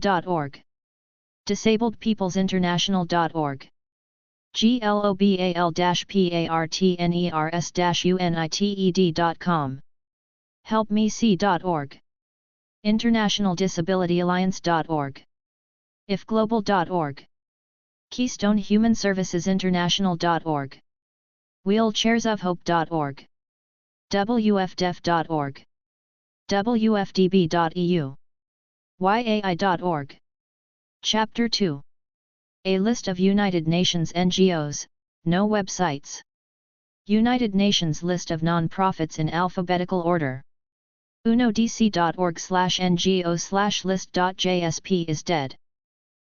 DisablingPeoplesInternational.org, DisabledPeoplesInternational.org, global-partners-united.com, helpmec.org, internationaldisabilityalliance.org, ifglobal.org, KeystoneHumanServicesInternational.org, wheelchairsofhope.org, wfdef.org, wfdb.eu, yai.org. Chapter 2. A list of United Nations NGOs, no websites. United Nations list of non-profits in alphabetical order. unodc.org/ngo/list.jsp is dead.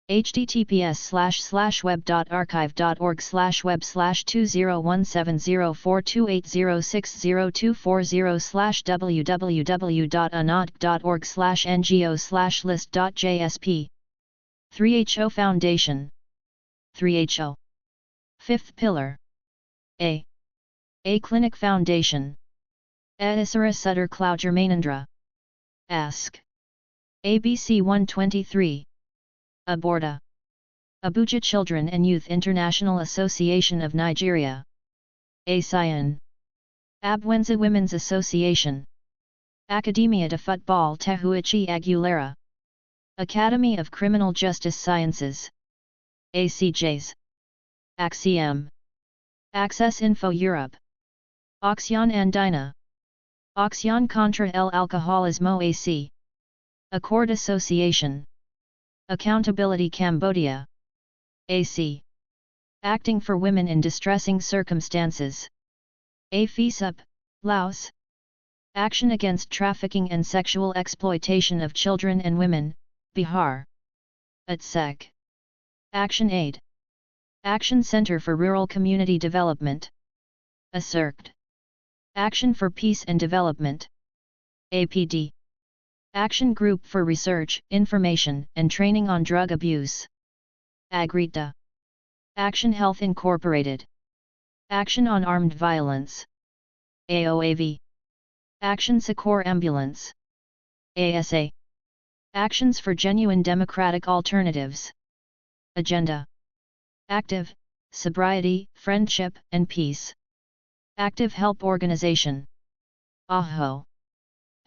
https://web.archive.org/20170428060240/www.anodc.org/ngo/list.jsp. 3HO Foundation. 3HO. Fifth Pillar. A Clinic Foundation. Adisara Sutter Clougermanandra. Ask. ABC 123. Aborda. Abuja Children and Youth International Association of Nigeria. ASIAN. Abwenza Women's Association. Academia de Football Tehuichi Aguilera. Academy of Criminal Justice Sciences. ACJs. Axiom. Access Info Europe. Axion Andina. Axion contra el alcoholismo AC. Accord Association. Accountability Cambodia. AC. Acting for Women in Distressing Circumstances. AFISUP, Laos. Action Against Trafficking and Sexual Exploitation of Children and Women, Bihar. ATSEC. Action Aid. Action Center for Rural Community Development. ACIRCD. Action for Peace and Development. APD. Action Group for Research, Information, and Training on Drug Abuse. AGRITA. Action Health Incorporated. Action on Armed Violence. AOAV. Action Secor Ambulance. ASA. Actions for Genuine Democratic Alternatives. Agenda. Active, Sobriety, Friendship, and Peace. Active Help Organization. AHO.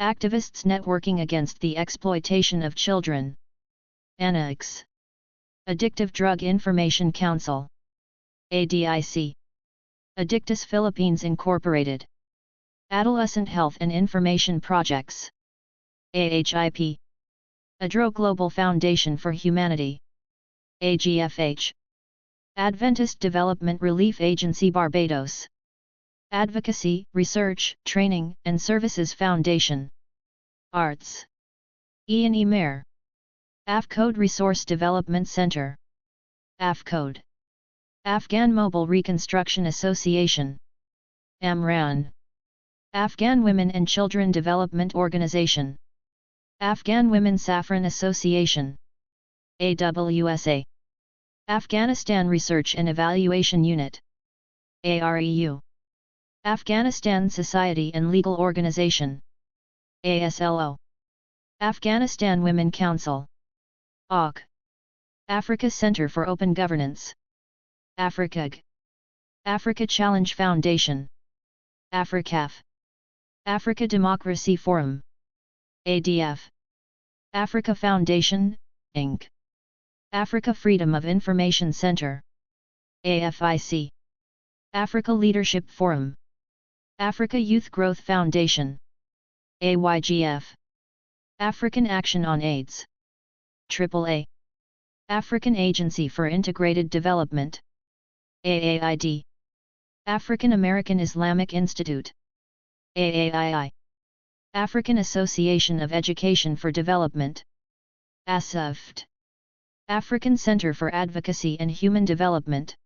Activists Networking Against the Exploitation of Children. ANAX. Addictive Drug Information Council. ADIC. Addictus Philippines Incorporated. Adolescent Health and Information Projects. AHIP. ADRO Global Foundation for Humanity. AGFH. Adventist Development Relief Agency Barbados. Advocacy, Research, Training, and Services Foundation. Arts. E&E Mayor. AFCODE Resource Development Center. AFCODE. Afghan Mobile Reconstruction Association. AMRAN. Afghan Women and Children Development Organization. Afghan Women Saffron Association. AWSA. Afghanistan Research and Evaluation Unit. AREU. Afghanistan Society and Legal Organization. ASLO. Afghanistan Women Council. AUC. Africa Center for Open Governance. AFRICAG. Africa Challenge Foundation. AFRICAF. Africa Democracy Forum. ADF. Africa Foundation, Inc. Africa Freedom of Information Center. AFIC. Africa Leadership Forum. Africa Youth Growth Foundation. AYGF. African Action on AIDS. AAA. African Agency for Integrated Development. AAID. African American Islamic Institute. AAII. African Association of Education for Development, ASAFT. African Center for Advocacy and Human Development,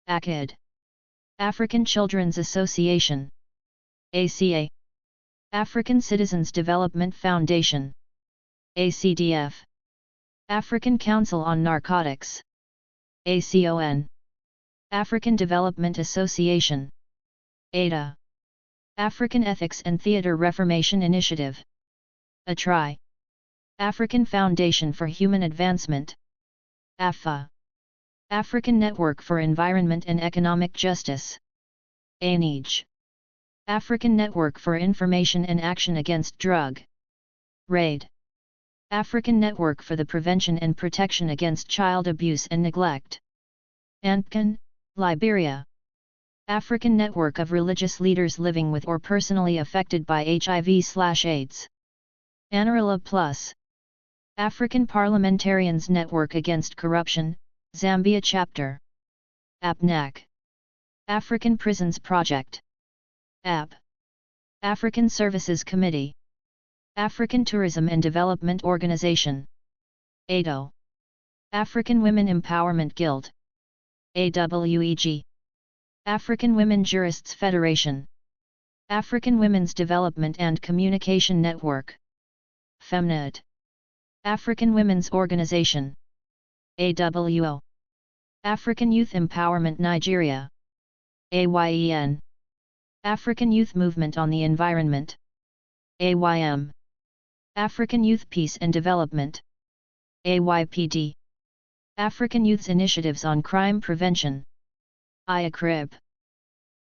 ACID. African Children's Association, ACA. African Citizens Development Foundation, ACDF. African Council on Narcotics, ACON. African Development Association, ADA. African Ethics and Theatre Reformation Initiative, ATRI. African Foundation for Human Advancement, AFA. African Network for Environment and Economic Justice, ANEJ. African Network for Information and Action Against Drug, RAID. African Network for the Prevention and Protection Against Child Abuse and Neglect, ANPCAN, Liberia. African Network of Religious Leaders Living with or Personally Affected by HIV/AIDS, ANARILA Plus. African Parliamentarians Network Against Corruption, Zambia Chapter, APNAC. African Prisons Project, AP. African Services Committee, African Tourism and Development Organization, ADO. African Women Empowerment Guild, AWEG. African Women Jurists Federation, African Women's Development and Communication Network, FEMNET. African Women's Organization, AWO. African Youth Empowerment Nigeria, AYEN. African Youth Movement on the Environment, AYM. African Youth Peace and Development, AYPD. African Youth's Initiatives on Crime Prevention, IACRIB.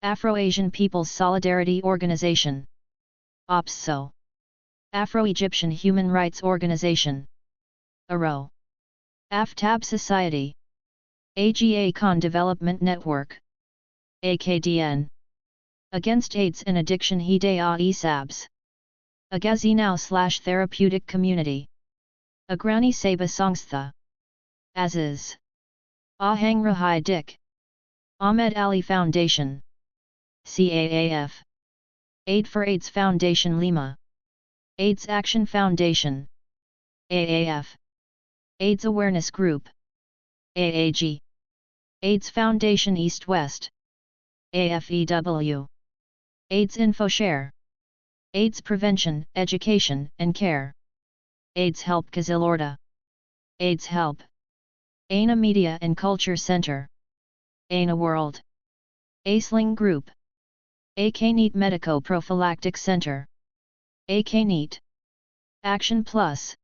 Afro-Asian People's Solidarity Organization, OPSO. Afro-Egyptian Human Rights Organization, ARO. AFTAB Society, AGA Con Development Network, AKDN. Against AIDS and Addiction Hidea Esabs. Agazinao/Therapeutic Community. Agrani Seba Songstha. Aziz. Ahang Rahai Dik. Ahmed Ali Foundation, CAAF. Aid for AIDS Foundation Lima, AIDS Action Foundation, AAF. AIDS Awareness Group, AAG. AIDS Foundation East West, AFEW. AIDS InfoShare. AIDS Prevention, Education and Care, AIDS Help Kazilorda, AIDS Help. ANA Media and Culture Center, ANA World. ACELING Group, AK-NEAT Medico Prophylactic Center, AK-NEAT. Action Plus.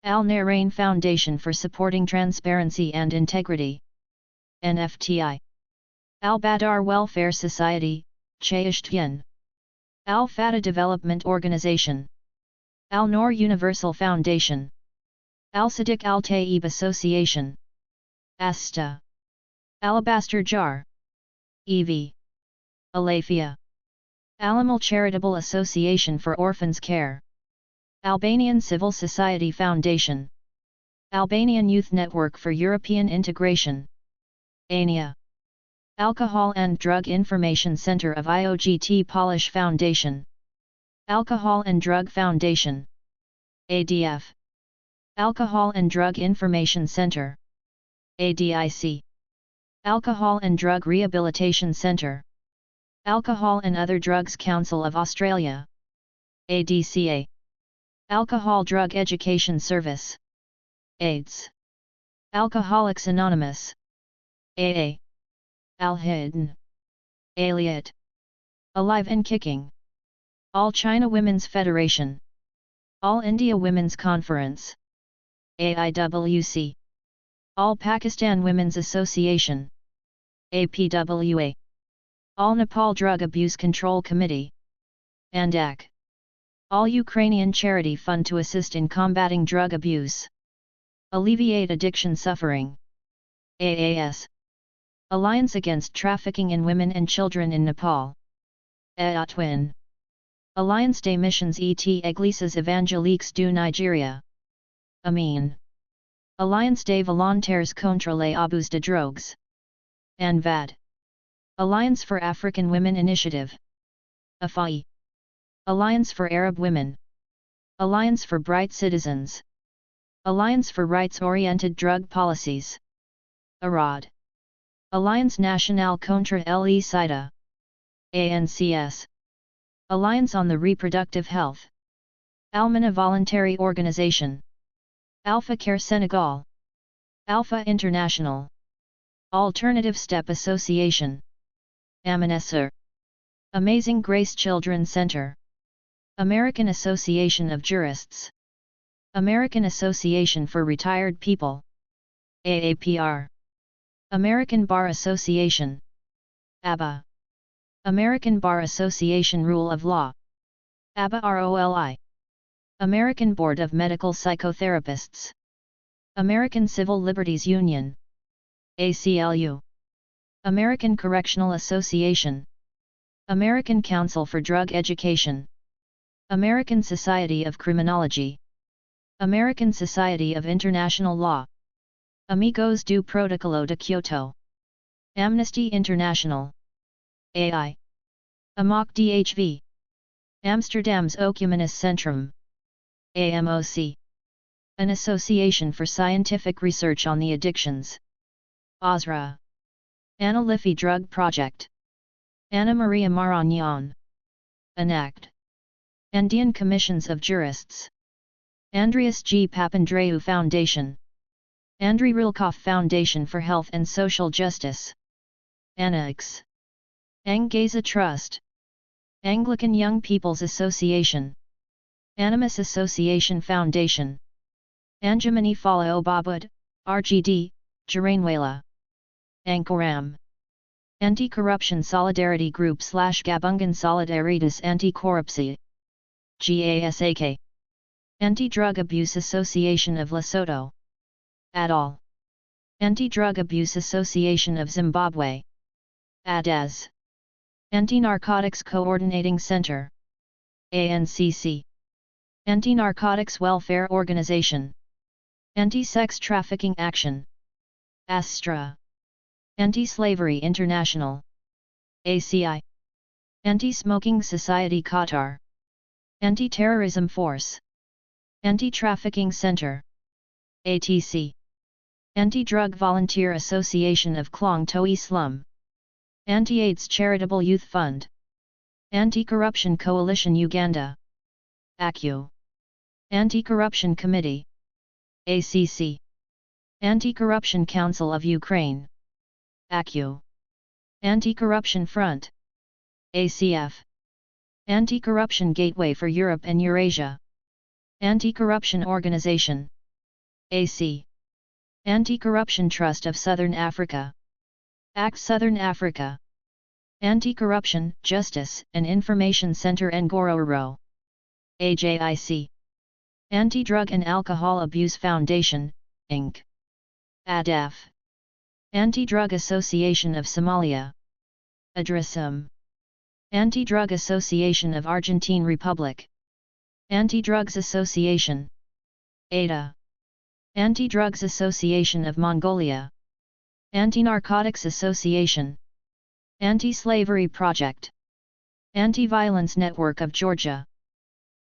Al Narain Foundation for Supporting Transparency and Integrity, NFTI. Al Badar Welfare Society, Chayishtyan. Al Fatah Development Organization, Al Noor Universal Foundation, Al Sadiq Al Tayyib Association, ASTA. Alabaster Jar, EV. Alafia. Alamal Charitable Association for Orphans Care, Albanian Civil Society Foundation, Albanian Youth Network for European Integration, ANIA. Alcohol and Drug Information Center of IOGT Polish Foundation, Alcohol and Drug Foundation, ADF. Alcohol and Drug Information Center, ADIC. Alcohol and Drug Rehabilitation Center, Alcohol and Other Drugs Council of Australia, ADCA. Alcohol Drug Education Service, AIDS. Alcoholics Anonymous, AA. Al-Hidden, Aliat. Alive and Kicking. All China Women's Federation, All India Women's Conference, AIWC. All Pakistan Women's Association, APWA. All Nepal Drug Abuse Control Committee, ANDAC. All Ukrainian Charity Fund to assist in combating drug abuse, alleviate addiction suffering, AAS. Alliance Against Trafficking in Women and Children in Nepal, AATWIN. Alliance des Missions et Églises Évangéliques du Nigeria, AMIN. Alliance des Volontaires contre les abus de drogues, ANVAD. Alliance for African Women Initiative, AFAI. Alliance for Arab Women, Alliance for Bright Citizens, Alliance for Rights-Oriented Drug Policies, ARAD, Alliance Nationale contre le Sida, ANCS, Alliance on the Reproductive Health, Almana Voluntary Organization, Alpha Care Senegal, Alpha International, Alternative Step Association, Amanesser, Amazing Grace Children's Center, American Association of Jurists, American Association for Retired People, AAPR, American Bar Association, ABBA, American Bar Association Rule of Law, ABBA ROLI, American Board of Medical Psychotherapists, American Civil Liberties Union, ACLU, American Correctional Association, American Council for Drug Education, American Society of Criminology, American Society of International Law, Amigos do Protocolo de Kyoto, Amnesty International, AI, AMOC DHV, Amsterdam's Ocumenus Centrum, AMOC, an Association for Scientific Research on the Addictions, ASRA, Anna Liffey Drug Project, Anna Maria Marañón, ANACT, Andean Commissions of Jurists, Andreas G. Papandreou Foundation, Andrei Rilkoff Foundation for Health and Social Justice, ANAX, Angeza Trust, Anglican Young People's Association, Animus Association Foundation, Anjumani Fala Obabud, RGD, Jarainwala, Ankoram, Anti-Corruption Solidarity Group / Gabungan Solidaritas Anti-Corrupção, GASAK, Anti-Drug Abuse Association of Lesotho, ADAL, Anti-Drug Abuse Association of Zimbabwe, ADAZ, Anti-Narcotics Coordinating Center, ANCC, Anti-Narcotics Welfare Organization, Anti-Sex Trafficking Action, ASTRA, Anti-Slavery International, ACI, Anti-Smoking Society Qatar, Anti-Terrorism Force, Anti-Trafficking Center, ATC, Anti-Drug Volunteer Association of Klong Toi Slum, Anti-AIDS Charitable Youth Fund, Anti-Corruption Coalition Uganda, ACU, Anti-Corruption Committee, ACC, Anti-Corruption Council of Ukraine, ACU, Anti-Corruption Front, ACF, Anti-Corruption Gateway for Europe and Eurasia, Anti-Corruption Organization, AC, Anti-Corruption Trust of Southern Africa, ACT Southern Africa, Anti-Corruption, Justice and Information Center Ngorororo, AJIC, Anti-Drug and Alcohol Abuse Foundation, Inc., ADAF, Anti-Drug Association of Somalia, ADRASM, Anti-Drug Association of Argentine Republic, Anti-Drugs Association, ADA, Anti-Drugs Association of Mongolia, Anti-Narcotics Association, Anti-Slavery Project, Anti-Violence Network of Georgia,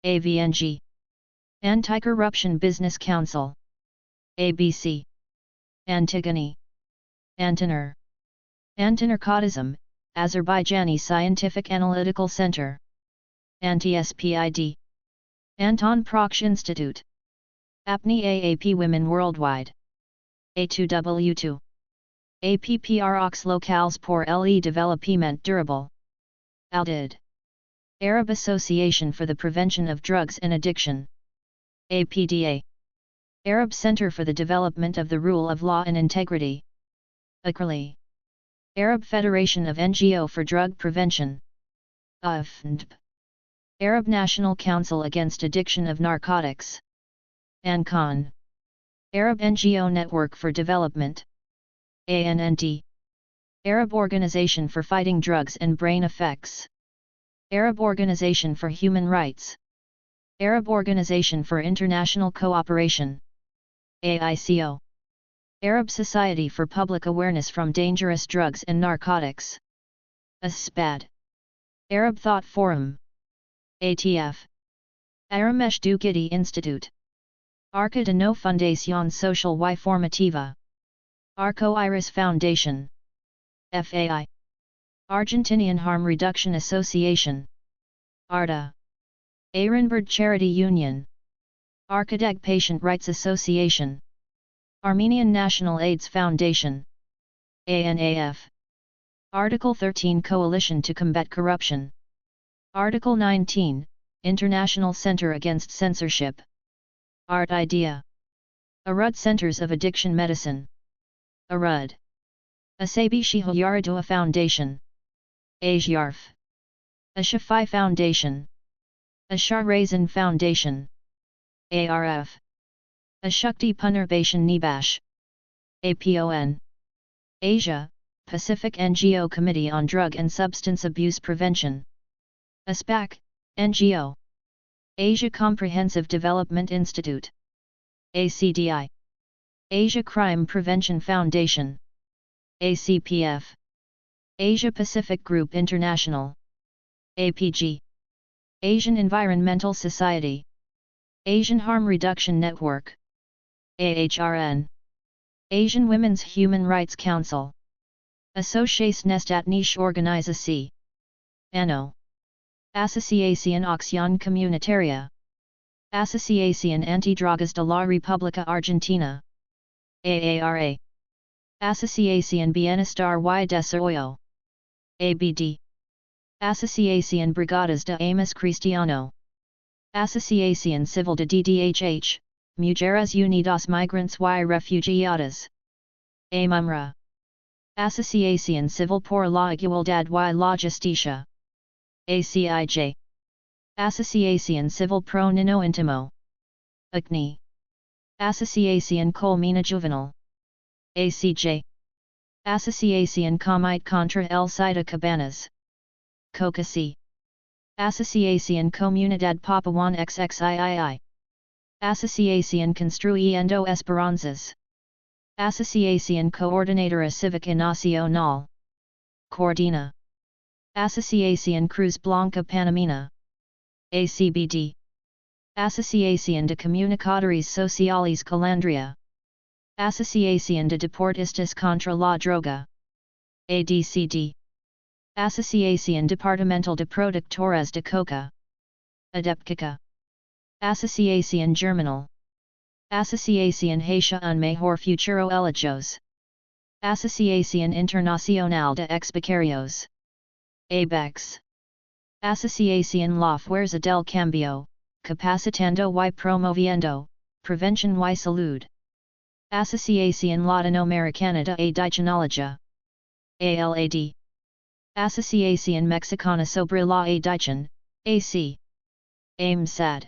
AVNG, Anti-Corruption Business Council, ABC, Antigone, Antinur, Anti-Narcotism, Azerbaijani Scientific Analytical Center, Anti-SPID, Anton Proksch Institute, APNI AAP Women Worldwide, A2W2, APPROX Locales pour le Développement Durable, ALDID, Arab Association for the Prevention of Drugs and Addiction, APDA, Arab Center for the Development of the Rule of Law and Integrity, ACRLI, Arab Federation of NGO for Drug Prevention, AFNDP, Arab National Council Against Addiction of Narcotics, ANCON, Arab NGO Network for Development, ANND, Arab Organization for Fighting Drugs and Brain Effects, Arab Organization for Human Rights, Arab Organization for International Cooperation, AICO, Arab Society for Public Awareness from Dangerous Drugs and Narcotics, ASPAD, Arab Thought Forum, ATF. Aramesh Dugiti Institute. Arca de no Fundación Social y Formativa. Arco Iris Foundation. FAI. Argentinian Harm Reduction Association. ARTA. Ehrenberg Charity Union. Archideg Patient Rights Association. Armenian National AIDS Foundation. ANAF. Article 13 Coalition to Combat Corruption. Article 19, International Center Against Censorship. Art Idea. Arud Centers of Addiction Medicine. Arud. Asabi Shiho Yaradua Foundation. Asyarf. Ashafai Foundation. Ashar Raisin Foundation. ARF. Ashukti Punurbation Nibash. APON. Asia, Pacific NGO Committee on Drug and Substance Abuse Prevention. ASPAC, NGO. Asia Comprehensive Development Institute. ACDI. Asia Crime Prevention Foundation. ACPF. Asia Pacific Group International. APG. Asian Environmental Society. Asian Harm Reduction Network. AHRN. Asian Women's Human Rights Council. Associação Estatniche Organização. ANO. Asociación Acción Comunitaria. Asociación Antidrogas de la República Argentina. AARA. Asociación Bienestar y Desarrollo. ABD. Asociación Brigadas de Amos Cristiano. Asociación Civil de DDHH, Mujeres Unidas Migrantes y Refugiadas. AMUMRA. Asociación Civil por la Igualdad y la Justicia. ACIJ. Asociación Civil Pro Niño Intimo. ACNI. Asociación Colmena Juvenil. ACJ. Asociación Comite contra el Sida Cabanas. COCASI. Asociación Comunidad Papuan XXIII. Asociación Construyendo Esperanzas. Asociación Coordinadora Cívica Nacional. Coordina. Asociación Cruz Blanca Panamena. ACBD. Asociación de Comunicadores Sociales Calandria. Asociación de Deportistas contra la Droga. ADCD. Asociación Departamental de Productores de Coca. ADEPCICA. Asociación Germinal. Asociación Hacia un Mejor Futuro Ellos. Asociación Internacional de Expecarios. ABEX. Asociación La Fuerza del Cambio, Capacitando y Promoviendo, Prevención y Salud. Asociación Latinoamericana de Adicionología. ALAD. Asociación Mexicana sobre la Adicción, AC. AMSAD.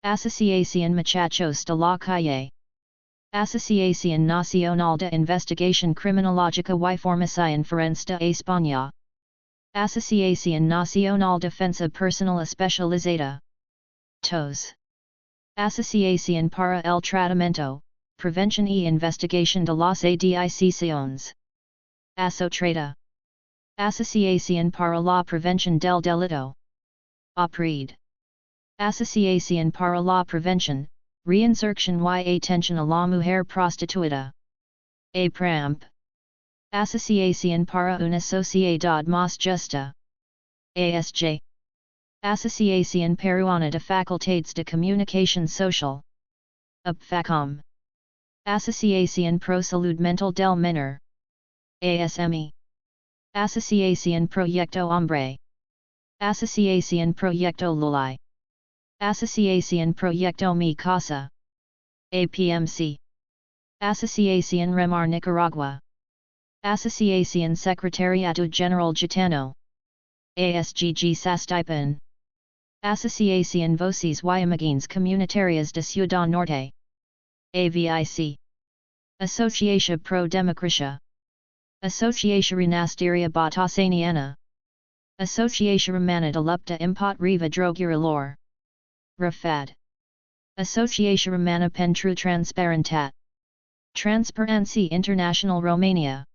Asociación Muchachos de la Calle. Asociación Nacional de Investigación Criminológica y Formación Forense de España. Asociación Nacional Defensa Personal Especializada. TOS. Asociación para el Tratamiento, Prevención y Investigación de las Adicciones. ASOTRADA. Asociación para la Prevención del Delito. APRED. Asociación para la Prevención, Reinserción y Atención a la Mujer Prostituida. APRAMP. Asociación para una Sociedad Más Justa. ASJ. Asociación Peruana de Facultades de Comunicación Social. APFACOM. Asociación Pro Salud Mental del Menor. ASME. Asociación Proyecto Hombre. Asociación Proyecto Lulay. Asociación Proyecto Mi Casa. APMC. Asociación Remar Nicaragua. Asociación Secretariado General Gitano. ASGG Sastipan. Asociación Voces y Imágenes Comunitarias de Ciudad Norte. AVIC. Asociación Pro Democracia. Asociación Renasteria Batasaniana. Asociación Romana de Lupta Impot Riva Drogurilor. RAFAD. Asociación Romana pentru Transparentat. Transparency International Romania.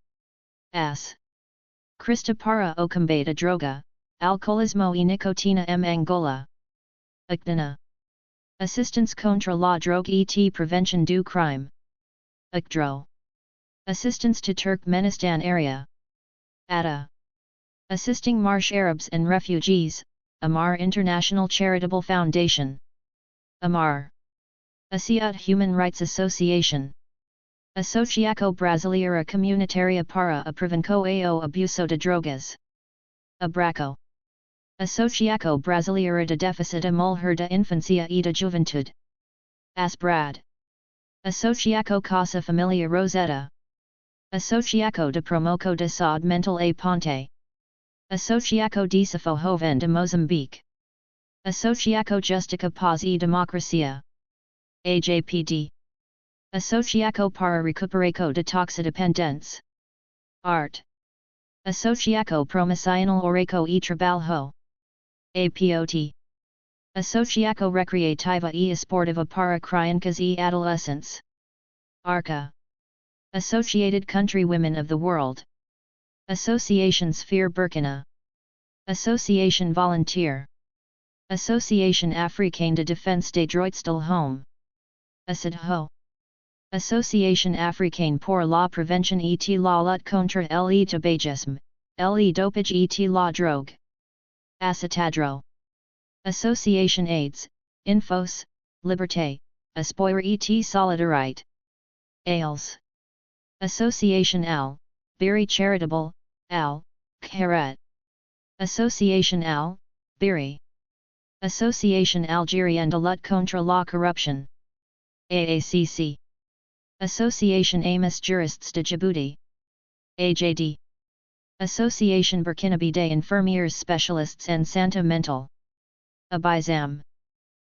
AS. Crista para o combate a droga, Alcoholismo e Nicotina M. Angola. Actina. Assistance contra la drogue et prevention du crime. Acdro. Assistance to Turkmenistan area. ATA. Assisting Marsh Arabs and Refugees, Amar International Charitable Foundation. Amar. ASEAT Human Rights Association. Associação Brasileira Comunitária para a Prevenção e o Abuso de Drogas. Abraco. Associação Brasileira de Déficit à Mulher da Infância e da Juventude. ASBRAD. Associação Casa Familia Rosetta. Associação de Promoção de Saúde Mental e Ponte. Associação de Socorro de Moçambique. Associação Justica Paz e Democracia. AJPD. Associação para Recuperação de Toxidependentes. ART. Associação Promocional Oreco e Trabalho. APOT. Associação Recreativa e Esportiva para Crianças e Adolescentes. ARCA. Associated Country Women of the World. Association Sphere Burkina. Association Volunteer. Association Africaine de Défense des Droits de l'Homme. ACIDHO. Association Africaine pour la Prévention et la lutte contre le tabagisme, le dopage et la drogue. Acitadro. Association AIDS, Infos, Liberté, Espoir et Solidarité. ALS. Association Al, Biri Charitable, Al, Kharat. Association Al, Biri. Association Algérienne de lutte contre la corruption. AACC. Association Amos Juristes de Djibouti. AJD. Association Burkinabe des Infirmiers Specialists en Santé Mentale. ABISAM.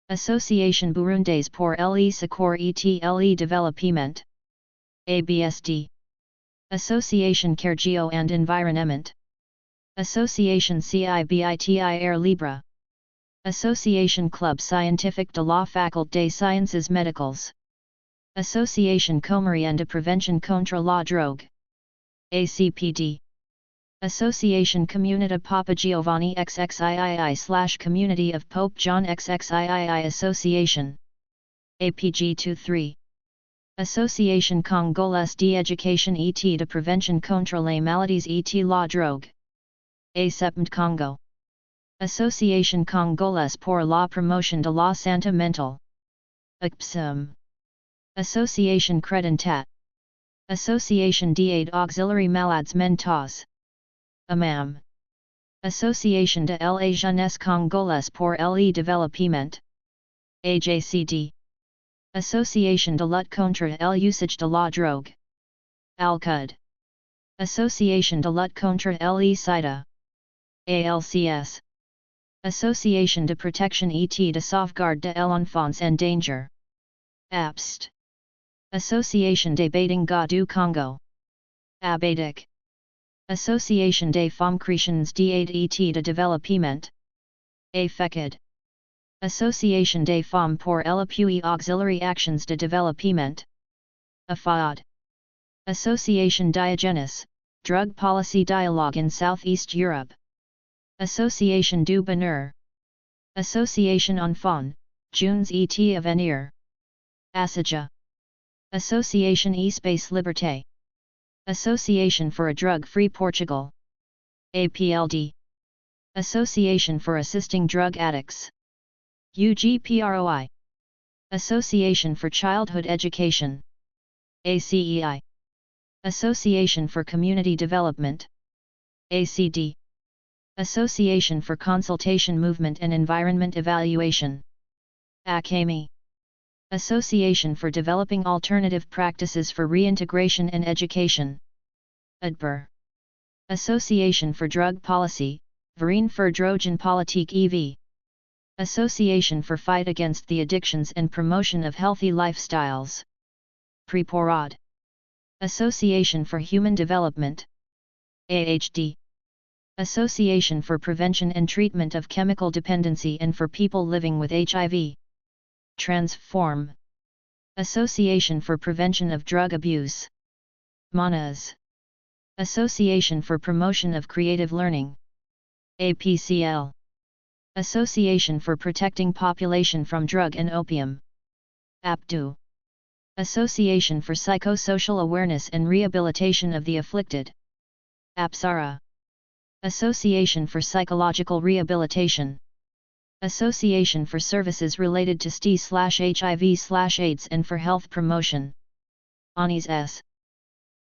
Association Burundaise pour le Secours et le Développement. ABSD. Association Kergeo and Environnement. Association CIBITI Air Libre. Association Club Scientifique de la Faculté des Sciences Médicales. Association Comorienne de Prévention contre la Drogue. ACPD. Association Comunità Papa Giovanni XXIII / Community of Pope John XXIII Association. APG-23. Association Congolaise d'Éducation et de Prévention contre les maladies et la drogue. ASEPMD Congo. Association Congolaise pour la Promotion de la Santé Mentale. ACPSM. Association Credentat. Association d'Aide Auxiliary Malades Mentaux. AMAM. Association de la Jeunesse Congolaise pour le Développement. AJCD. Association de lutte contre l'usage de la drogue. ALCUD. Association de lutte contre le sida. ALCS. Association de protection et de sauvegarde de l'enfance en danger. APST. Association des Badinga du Congo. ABADIC. Association des Femmes Chrétiennes d'aide et de développement. AFECID. Association des Femmes pour l'appui Auxiliary Actions de Développement. AFAD. Association Diogenes, Drug Policy Dialogue in Southeast Europe. Association du Bonheur. Association Enfants, Jeunes et Avenir. ASAJA. Association Espace Liberté. Association for a Drug-Free Portugal. APLD. Association for Assisting Drug Addicts. UGPROI. Association for Childhood Education. ACEI. Association for Community Development. ACD. Association for Consultation Movement and Environment Evaluation. ACAMI. Association for Developing Alternative Practices for Reintegration and Education. ADBER. Association for Drug Policy, Verein für Drogenpolitik e.V. Association for Fight Against the Addictions and Promotion of Healthy Lifestyles. PREPORAD. Association for Human Development. AHD. Association for Prevention and Treatment of Chemical Dependency and for People Living with HIV. Transform. Association for Prevention of Drug Abuse. MANAS. Association for Promotion of Creative Learning. APCL. Association for Protecting Population from Drug and Opium. APDU. Association for Psychosocial Awareness and Rehabilitation of the Afflicted. APSARA. Association for Psychological Rehabilitation. Association for Services Related to STI/HIV/AIDS and for Health Promotion. ANIS.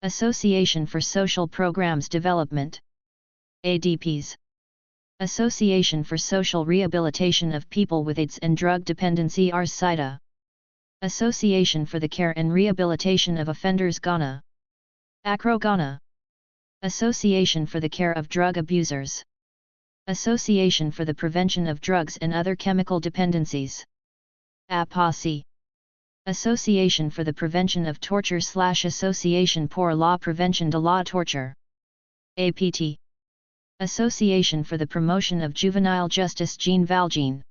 Association for Social Programs Development. ADPs. Association for Social Rehabilitation of People with AIDS and Drug Dependency (ARS-SIDA). Association for the Care and Rehabilitation of Offenders Ghana. ACRO Ghana. Association for the Care of Drug Abusers. Association for the Prevention of Drugs and Other Chemical Dependencies. APOSI. Association for the Prevention of Torture/Association pour la Prévention de la Torture. APT. Association for the Promotion of Juvenile Justice Jean Valjean.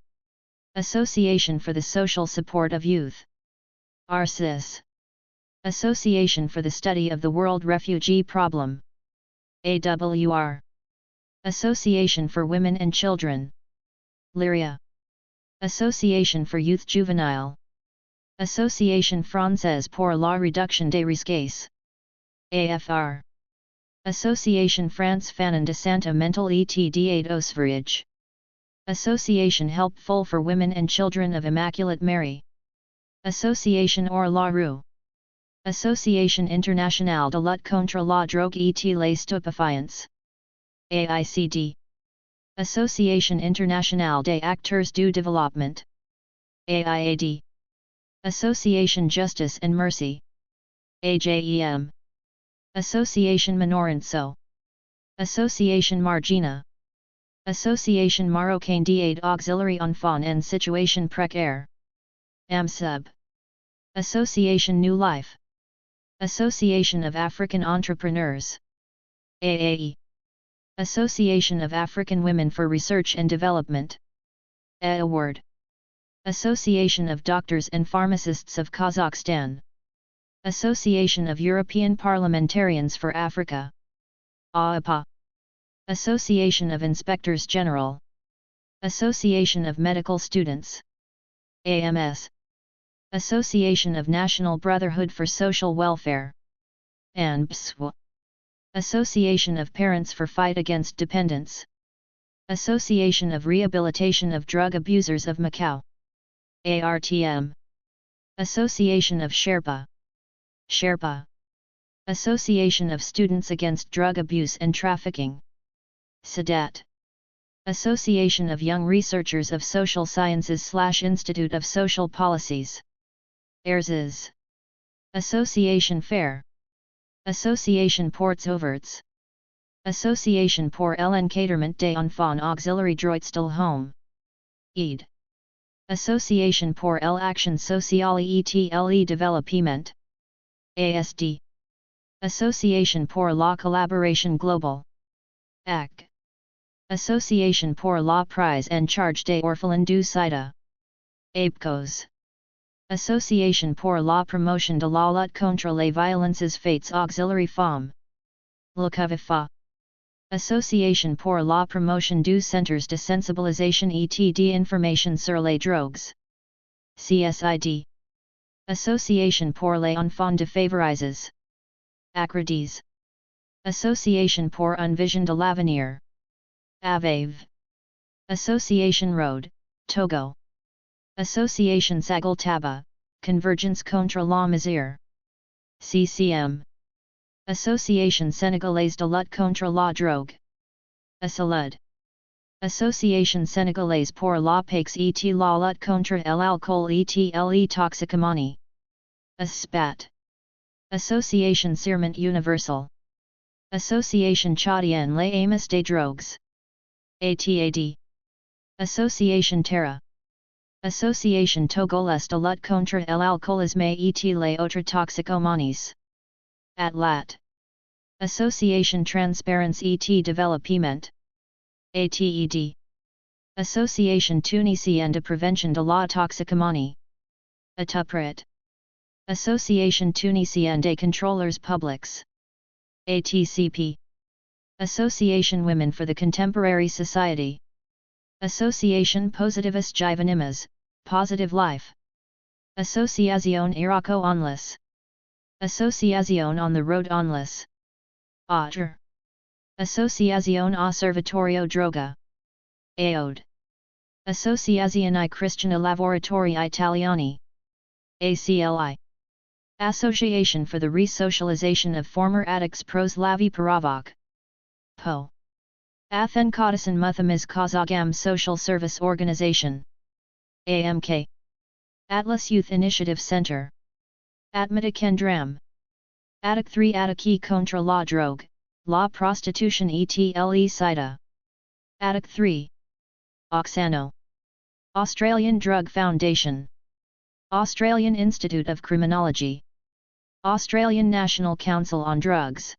Association for the Social Support of Youth. ARCIS. Association for the Study of the World Refugee Problem. AWR. Association for Women and Children. LYRIA. Association for Youth Juvenile. Association Française pour la Réduction des Risques. AFR. Association France Fanon de Santé Mentale et d'Osvrage. Association Helpful for Women and Children of Immaculate Mary. Association Or la Rue. Association Internationale de lutte contre la drogue et les stupéfiants. AICD. Association Internationale des Acteurs du Développement. AIAD. Association Justice and Mercy. AJEM. Association Minorenso. Association Margina. Association Marocaine d'Aide Auxiliary Enfants en Situation Précaire. AMSUB. Association New Life. Association of African Entrepreneurs. AAE. Association of African Women for Research and Development. AWARD. Association of Doctors and Pharmacists of Kazakhstan. Association of European Parliamentarians for Africa. AIPA. Association of Inspectors General. Association of Medical Students. AMS. Association of National Brotherhood for Social Welfare. ANBSW. Association of Parents for Fight Against Dependence. Association of Rehabilitation of Drug Abusers of Macau. ARTM. Association of Sherpa. Association of Students Against Drug Abuse and Trafficking. SEDAT. Association of Young Researchers of Social Sciences/Institute of Social Policies. AIRSIS. Association FAIR. Association Ports Ouverts. Association pour l'Encadrement des Enfants Auxiliary Droitstel Home. EID. Association pour l'Action Sociale et le Développement. ASD. Association pour la Collaboration Global. AC. Association pour la Prise en Charge des Orphelins du Sida. APCOS. Association pour la Promotion de la lutte contre les violences faites aux femmes. LCOVIFA. Association pour la Promotion du Centres de Sensibilisation et d'Information sur les Drogues. CSID. Association pour les Enfants défavorisés. ACREDIS. Association pour une vision de l'avenir. AVAVE. Association Road, Togo. Association Sagal Taba, Convergence contre la Misère. CCM. Association Sénégalaise de lutte contre la drogue. ASALUD. Association Sénégalaise pour la paix et la lutte contre l'alcool et les toxicomanie. ASPAT. Association Serment Universal. Association Chadienne les Amis des Drogues. ATAD. Association Terra. Association Togolese de lutte contre l'alcoolisme et les autres toxicomanies. ATLAT. Association Transparence et Développement. ATED. Association Tunisienne de Prévention de la Toxicomanie. ATUPRET. Association Tunisienne des Contrôleurs Publics. ATCP. Association Women for the Contemporary Society. Association Positivas Jivanimas, Positive Life. Asociación Irako Onlis. Asociación on the Road Onlis. Otter. Asociación Osservatorio Droga. AOD. Associazione Cristiana Lavoratori Italiani. ACLI. Association for the Resocialization of Former Addicts Pros Lavi Paravok. PO. Athenkotisan Muthamiz Kazagam Social Service Organization. AMK. Atlas Youth Initiative Center. Atmata Kendram. Attic 3 Attiki Contra La Drogue, La Prostitution ETLE Sida. Attic 3. Oxano. Australian Drug Foundation. Australian Institute of Criminology. Australian National Council on Drugs.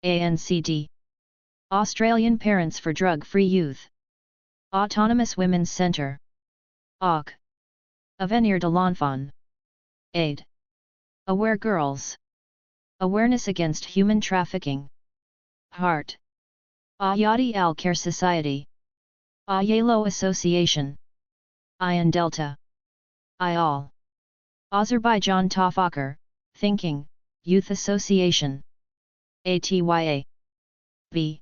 ANCD. Australian Parents for Drug-Free Youth. Autonomous Women's Centre. AUC. Avenir de l'Enfant. AID. Aware Girls. Awareness Against Human Trafficking. HEART. Ayadi Al Care Society. Ayelo Association. Ion Delta. IAL. Azerbaijan Tafakar, Thinking, Youth Association. ATYA. B.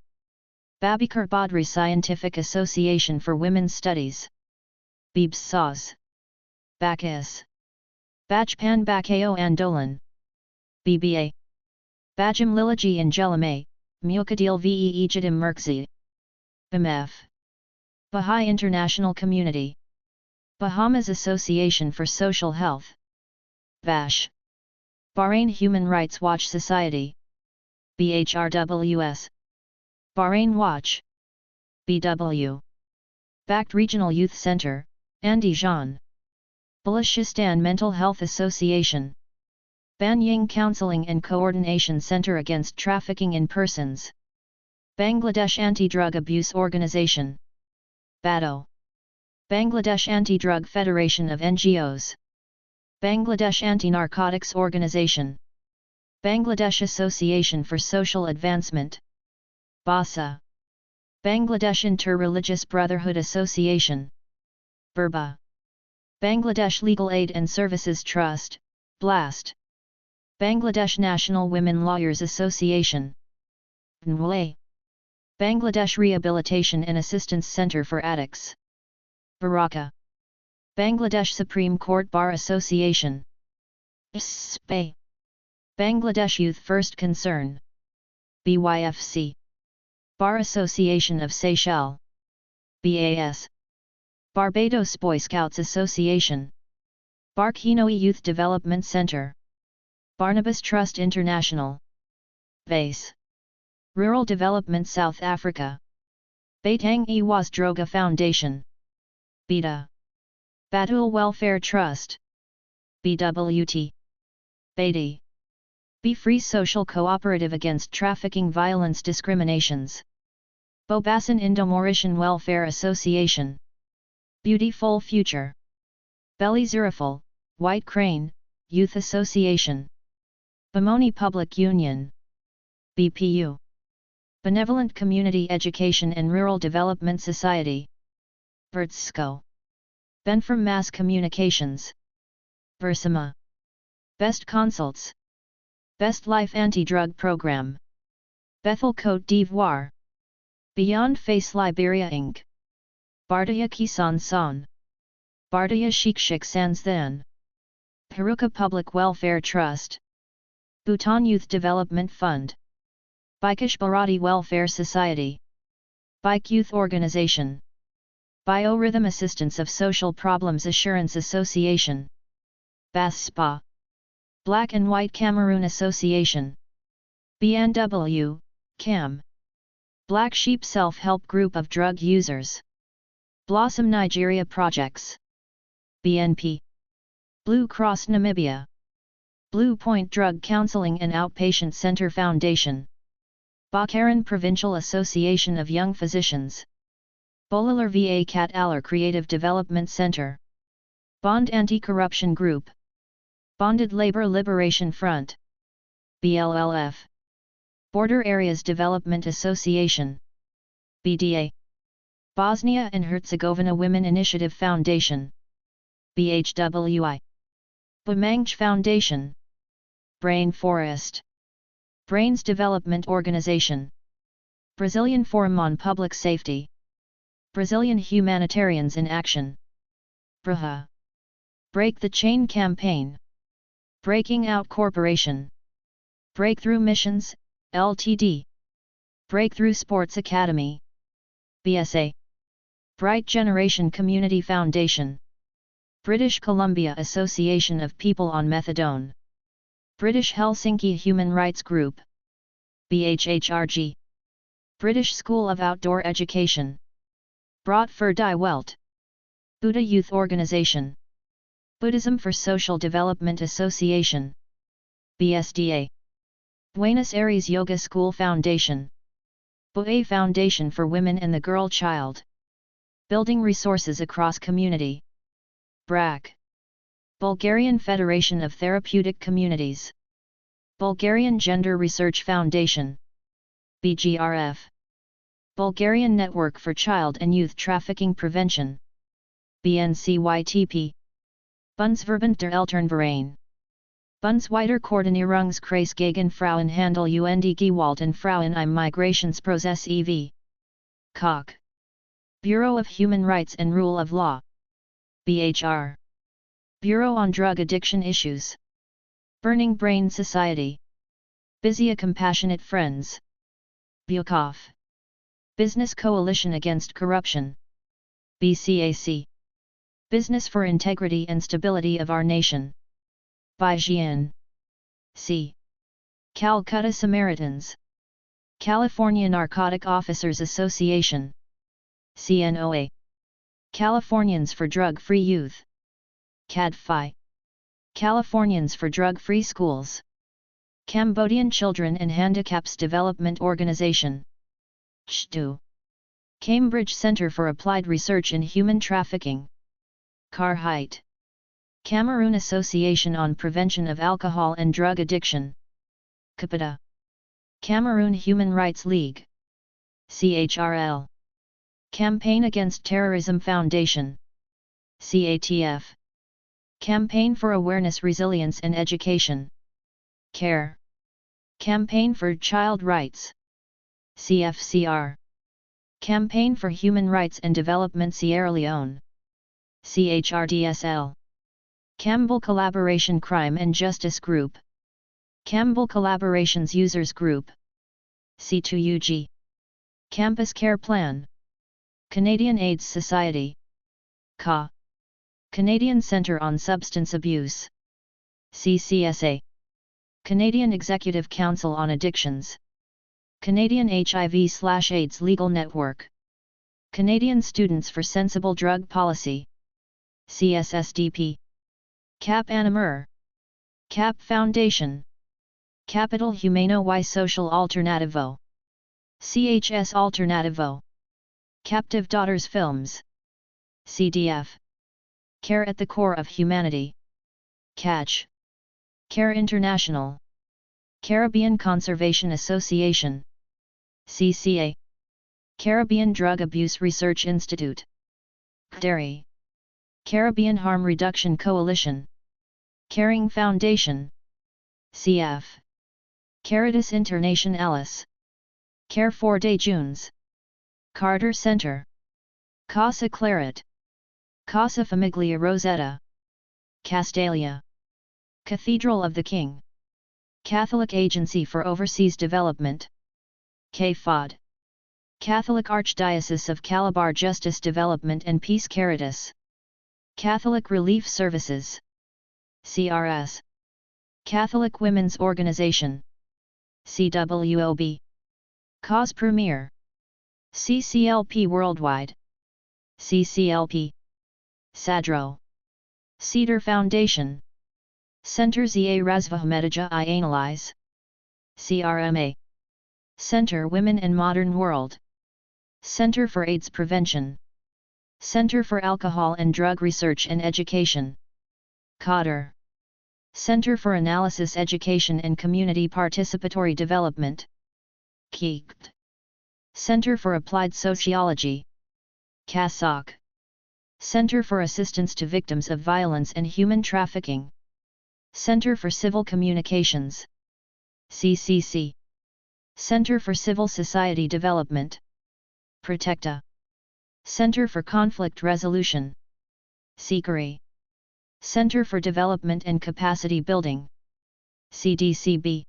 Babikar Badri Scientific Association for Women's Studies. Bibs Saz. Bakas. Bajpan Bakayo Andolan. BBA. Bajam Lilaji Angelame, Mukadil Ve Ejidim Merkzi. BMF. Baha'i International Community. Bahamas Association for Social Health. BASH. Bahrain Human Rights Watch Society. BHRWS. Bahrain Watch. BW. Backed Regional Youth Center, Andijan. Baluchistan Mental Health Association. Banying Counseling and Coordination Center Against Trafficking in Persons. Bangladesh Anti-Drug Abuse Organization. BADO. Bangladesh Anti-Drug Federation of NGOs. Bangladesh Anti-Narcotics Organization. Bangladesh Association for Social Advancement. BASA. Bangladesh Inter-Religious Brotherhood Association. BURBA. Bangladesh Legal Aid and Services Trust, BLAST. Bangladesh National Women Lawyers Association. BNWA. Bangladesh Rehabilitation and Assistance Center for Addicts. Baraka. Bangladesh Supreme Court Bar Association. BSPA. Bangladesh Youth First Concern. BYFC. Bar Association of Seychelles. BAS. Barbados Boy Scouts Association. Barkinoe Youth Development Center. Barnabas Trust International. BASE. Rural Development South Africa. Batang Iwas Droga Foundation. BETA. Batul Welfare Trust. BWT. BADI. Be Free Social Cooperative Against Trafficking Violence Discriminations. Bobasan Indo-Mauritian Welfare Association. Beautiful Future. Belly Ziraful, White Crane, Youth Association. Bamoni Public Union. BPU. Benevolent Community Education and Rural Development Society. Vertsko. Benfrom Mass Communications. Versama. Best Consults. Best Life Anti-Drug Program. Bethel Côte d'Ivoire. Beyond Face Liberia Inc. Bardaya Kisan San. Bardaya Shikshik Sansthan. Haruka Public Welfare Trust. Bhutan Youth Development Fund. Bikesh Bharati Welfare Society. Bike Youth Organization. Biorhythm Assistance of Social Problems Assurance Association. Bath Spa. Black and White Cameroon Association. BNW, CAM. Black Sheep Self-Help Group of Drug Users. Blossom Nigeria Projects. BNP. Blue Cross Namibia. Blue Point Drug Counseling and Outpatient Center Foundation. Bakaran Provincial Association of Young Physicians. Bolalar VA Cat Aller Creative Development Center. Bond Anti-Corruption Group. Bonded Labor Liberation Front. BLLF. Border Areas Development Association. BDA. Bosnia and Herzegovina Women Initiative Foundation. BHWI. Bumangch Foundation. Brain Forest. Brains Development Organization. Brazilian Forum on Public Safety. Brazilian Humanitarians in Action. BRAHA. Break the Chain Campaign. Breaking Out Corporation. Breakthrough Missions, Ltd. Breakthrough Sports Academy. BSA. Bright Generation Community Foundation. British Columbia Association of People on Methadone. British Helsinki Human Rights Group. BHHRG. British School of Outdoor Education. Brought for Die Welt. Buddha Youth Organization. Buddhism for Social Development Association. BSDA. Buenos Aires Yoga School Foundation. BUA Foundation for Women and the Girl Child. Building Resources Across Community. BRAC. Bulgarian Federation of Therapeutic Communities. Bulgarian Gender Research Foundation. BGRF. Bulgarian Network for Child and Youth Trafficking Prevention. BNCYTP. Bundsverband der Elternverein. Bundsweiter Koordinierungskreis gegen Frauenhandel und Gewalt an Frauen im Migrationsprozess e.V. Koch. Bureau of Human Rights and Rule of Law. BHR. Bureau on Drug Addiction Issues. Burning Brain Society. Bizia Compassionate Friends. Bukov. Business Coalition Against Corruption. BCAC. Business for Integrity and Stability of Our Nation. Bijian. C. Calcutta Samaritans. California Narcotic Officers Association. CNOA. Californians for Drug-Free Youth. CADFI. Californians for Drug-Free Schools. Cambodian Children and Handicaps Development Organization. CHDU. Cambridge Center for Applied Research in Human Trafficking. CARHITE. Cameroon Association on Prevention of Alcohol and Drug Addiction. CAPITA. Cameroon Human Rights League. CHRL. Campaign Against Terrorism Foundation. CATF. Campaign for Awareness, Resilience and Education. CARE. Campaign for Child Rights. CFCR. Campaign for Human Rights and Development Sierra Leone. CHRDSL. Campbell Collaboration Crime and Justice Group. Campbell Collaborations Users Group. C2UG. Campus Care Plan. Canadian AIDS Society. CA. Canadian Centre on Substance Abuse. CCSA. Canadian Executive Council on Addictions. Canadian HIV/AIDS Legal Network. Canadian Students for Sensible Drug Policy. CSSDP. CAP Anamur. CAP Foundation. Capital Humano y Social Alternativo. CHS Alternativo. Captive Daughters Films. CDF. Care at the Core of Humanity. CATCH. CARE International. Caribbean Conservation Association. CCA. Caribbean Drug Abuse Research Institute. CDERI. Caribbean Harm Reduction Coalition. Caring Foundation. CF. Caritas Internationalis. Care for Day Junes. Carter Center. Casa Claret. Casa Famiglia Rosetta. Castalia. Cathedral of the King. Catholic Agency for Overseas Development. CAFOD. Catholic Archdiocese of Calabar Justice Development and Peace Caritas. Catholic Relief Services. CRS. Catholic Women's Organization. CWOB. Cause Premier. CCLP Worldwide. CCLP. SADRO. Cedar Foundation. Center za Razvahmedija I Analyze. CRMA. Center Women and Modern World. Center for AIDS Prevention. Center for Alcohol and Drug Research and Education. CODER. Center for Analysis Education and Community Participatory Development. CICT. Center for Applied Sociology. CASOC. Center for Assistance to Victims of Violence and Human Trafficking. Center for Civil Communications. CCC. Center for Civil Society Development. Protecta. Center for Conflict Resolution. CICRI. Center for Development and Capacity Building. CDCB.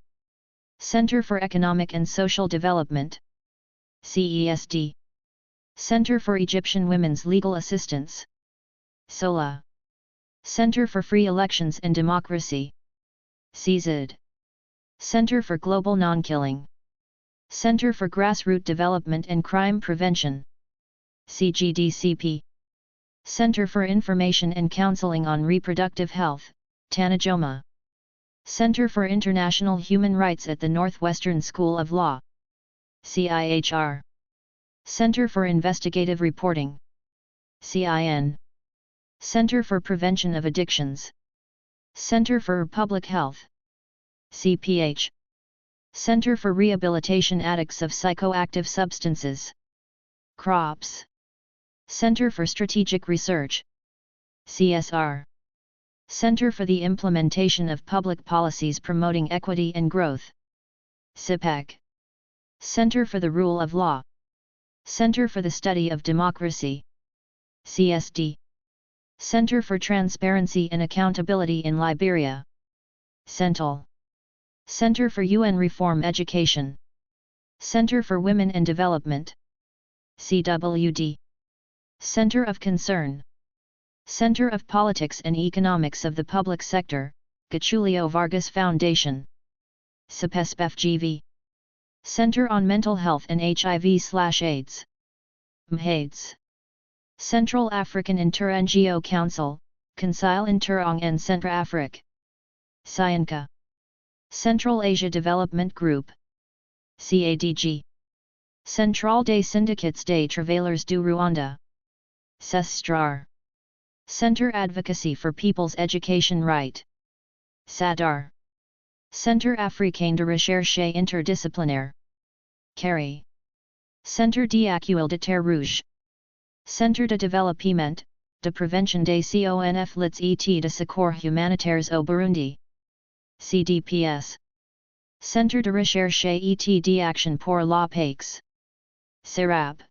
Center for Economic and Social Development. CESD. Center for Egyptian Women's Legal Assistance. SOLA. Center for Free Elections and Democracy. CZD. Center for Global Non-Killing. Center for Grassroots Development and Crime Prevention. CGDCP. Center for Information and Counseling on Reproductive Health, Tanajoma. Center for International Human Rights at the Northwestern School of Law. CIHR. Center for Investigative Reporting. CIN. Center for Prevention of Addictions. Center for Public Health. CPH. Center for Rehabilitation Addicts of Psychoactive Substances. CROPS. Center for Strategic Research. CSR. Center for the Implementation of Public Policies Promoting Equity and Growth. CIPEC. Center for the Rule of Law. Center for the Study of Democracy. CSD. Center for Transparency and Accountability in Liberia. CENTAL. Center for UN Reform Education. Center for Women and Development. CWD. Center of Concern. Center of Politics and Economics of the Public Sector, Getulio Vargas Foundation. CPESPFGV. Center on Mental Health and HIV/AIDS. MHAIDS. Central African Inter-NGO Council, Conseil Interong en Centrafrique. CIANCA. Central Asia Development Group. CADG. Centrale des Syndicats des Travailleurs du Rwanda. CESTRAR. Center Advocacy for People's Education Right. CADAR. Centre Africain de Recherche Interdisciplinaire. CARI. Centre d'Accueil de Terre Rouge. Centre de Développement, de Prévention des Conflits et de Secours Humanitaires au Burundi. CDPS. Centre de Recherche et d'Action pour la Paix. CERAP.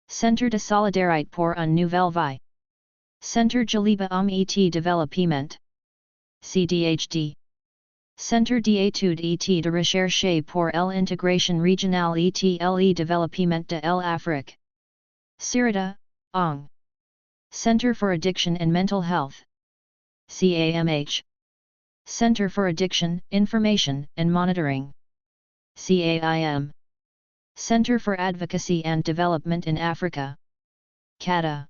Centre de Solidarité pour une Nouvelle Vie. Centre Jaliba et Développement. CDHD. Centre d'études et de recherche pour l'intégration régionale et le développement de l'Afrique. CIRIDA, ONG. Center for Addiction and Mental Health. CAMH. Center for Addiction, Information and Monitoring. CAIM. Center for Advocacy and Development in Africa. CADA.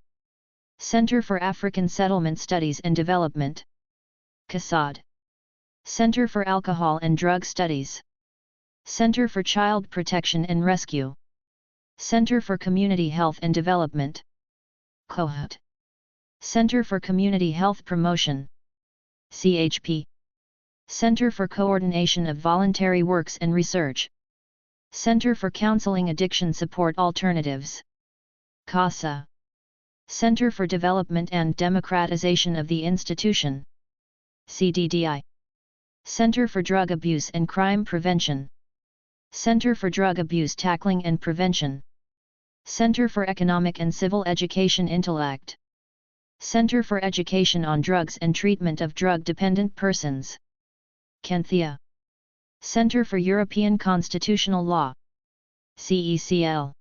Center for African Settlement Studies and Development. CASAD. Center for Alcohol and Drug Studies. Center for Child Protection and Rescue. Center for Community Health and Development. COHUT. Center for Community Health Promotion. CHP. Center for Coordination of Voluntary Works and Research. Center for Counseling Addiction Support Alternatives. CASA. Center for Development and Democratization of the Institution. CDDI. Center for Drug Abuse and Crime Prevention. Center for Drug Abuse Tackling and Prevention. Center for Economic and Civil Education Intellect. Center for Education on Drugs and Treatment of Drug-Dependent Persons. Kenthea. Center for European Constitutional Law. CECL.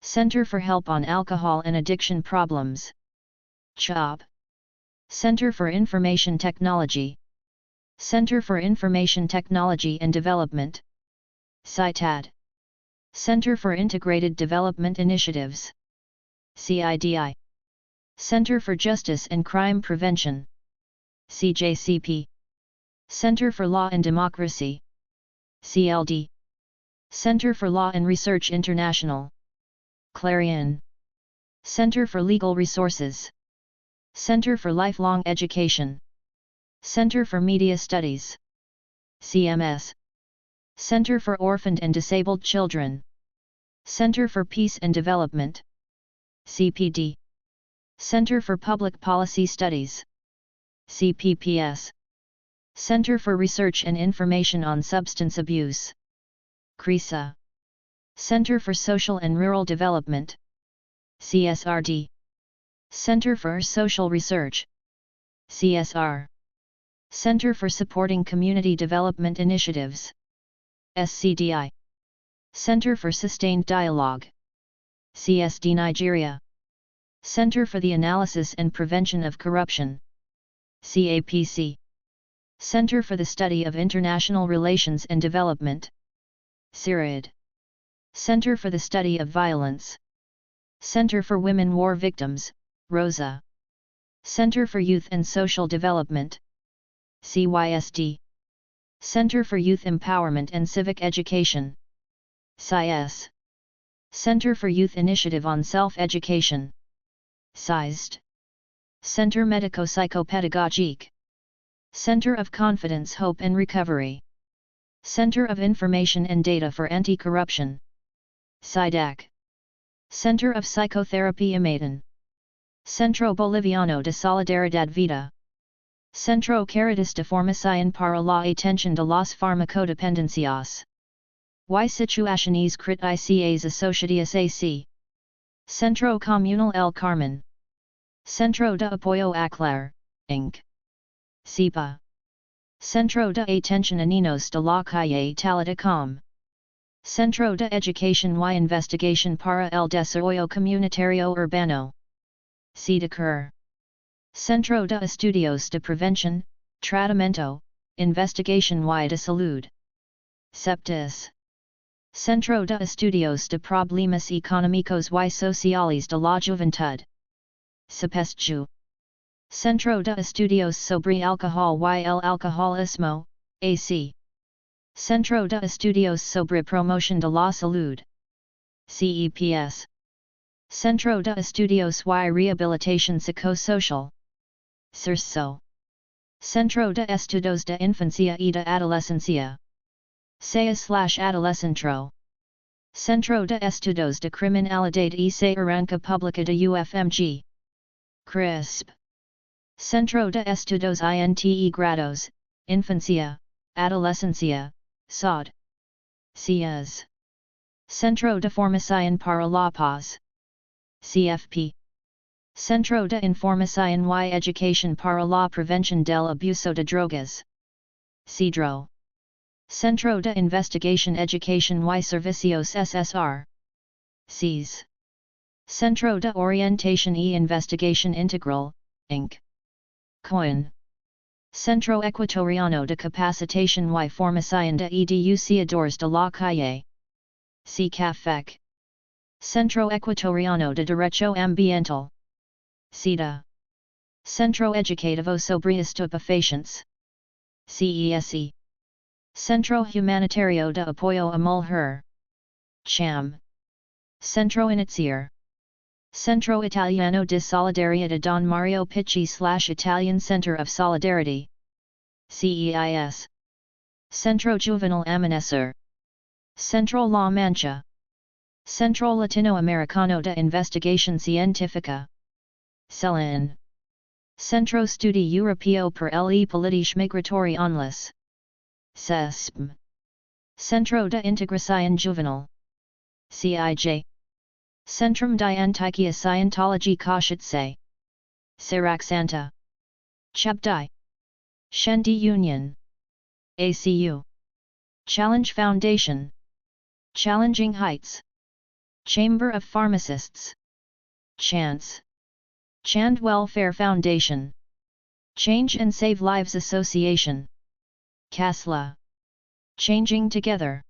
Center for Help on Alcohol and Addiction Problems. CHOP. Center for Information Technology. Center for Information Technology and Development. CITAD. Center for Integrated Development Initiatives. CIDI. Center for Justice and Crime Prevention. CJCP. Center for Law and Democracy. CLD. Center for Law and Research International. Clarion. Center for Legal Resources. Center for Lifelong Education. Center for Media Studies. CMS. Center for Orphaned and Disabled Children. Center for Peace and Development. CPD. Center for Public Policy Studies. CPPS. Center for Research and Information on Substance Abuse. CRESA. Center for Social and Rural Development. CSRD. Center for Social Research. CSR. Center for Supporting Community Development Initiatives. SCDI. Center for Sustained Dialogue. CSD Nigeria. Center for the Analysis and Prevention of Corruption. CAPC. Center for the Study of International Relations and Development. CIRID. Center for the Study of Violence. Center for Women War Victims, ROSA. Center for Youth and Social Development. CYSD. Center for Youth Empowerment and Civic Education. CIS. Center for Youth Initiative on Self-Education. CISD. Center Medico-Psychopedagogique. Center of Confidence, Hope and Recovery. Center of Information and Data for Anti-Corruption. CIDAC. Center of Psychotherapy Imaten. Centro Boliviano de Solidaridad Vida. Centro Caritas de Formación para la Atención de las Farmacodependencias. Y Situaciones Críticas Asociadas AC. Centro Comunal El Carmen. Centro de Apoyo Aclar, Inc. CIPA. Centro de Atención a Niños de la Calle Taladacom. Centro de Educación y Investigación para el Desarrollo Comunitario Urbano. CEDECUR. Centro de Estudios de Prevención, Tratamiento, Investigación y de Salud. CEPTIS. Centro de Estudios de Problemas Económicos y Sociales de la Juventud. CEPESTJU. Centro de Estudios sobre Alcohol y el Alcoholismo, AC. Centro de Estudios sobre Promoción de la Salud. CEPS. Centro de Estudios y Rehabilitación Psicosocial. CERSO. Centro de Estudios de Infancia y de Adolescencia. CEA/Adolescentro. Centro de Estudios de Criminalidad y Seguridad Pública de UFMG. CRISP. Centro de Estudios Integrados, Infancia, Adolescencia, SOD. CIAS. Centro de Formación para la Paz. CFP. Centro de Información y Educación para la Prevención del Abuso de Drogas. CEDRO. Centro de Investigación Educación y Servicios SSR. CES. Centro de Orientación y Investigación Integral, Inc. COIN. Centro Ecuatoriano de Capacitación y Formación de Educadores de la Calle. CCAFEC. Centro Ecuatoriano de Derecho Ambiental. CEDA. Centro Educativo sobre Estupefacientes. CESE. Centro Humanitario de Apoyo a Mujer. CHAM. Centro Iniciar. Centro Italiano de Solidaridad Don Mario Picchi/Italian Center of Solidarity. CEIS. Centro Juvenil Amanecer. Centro La Mancha. Centro Latinoamericano de Investigación Científica. CELIN. Centro Studi Europeo per le Política Migratorianas. CESPM. Centro de Integración Juvenil. CIJ. Centrum de Antiquia Scientologica Shitse. Sirac Santa. Chabdai. Shendi Union. ACU. Challenge Foundation. Challenging Heights. Chamber of Pharmacists. Chance. Chand Welfare Foundation. Change and Save Lives Association. CASLA. Changing Together.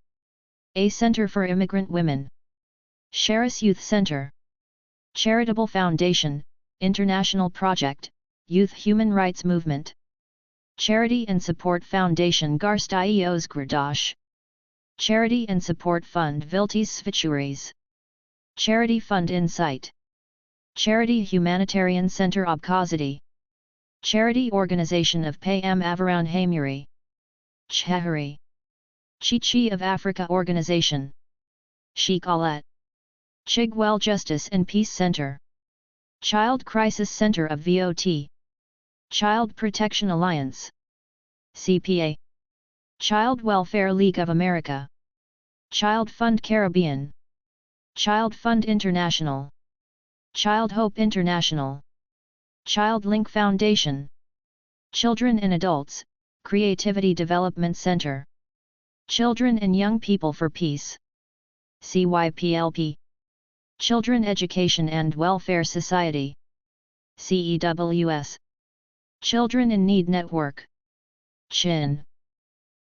A Center for Immigrant Women. Charis Youth Center. Charitable Foundation, International Project, Youth Human Rights Movement. Charity and Support Foundation Garstios Gradash. Charity and Support Fund Viltis Svichuris. Charity Fund Insight. Charity Humanitarian Center Abkhazity. Charity Organization of Payam Avaran Hamuri. Chehari. Chi of Africa Organization. Shikalet. Chigwell Justice and Peace Center. Child Crisis Center of VOT. Child Protection Alliance. CPA. Child Welfare League of America. Child Fund Caribbean. Child Fund International. Child Hope International. Child Link Foundation. Children and Adults, Creativity Development Center. Children and Young People for Peace. CYPLP. Children Education and Welfare Society. CEWS. Children in Need Network. CHIN.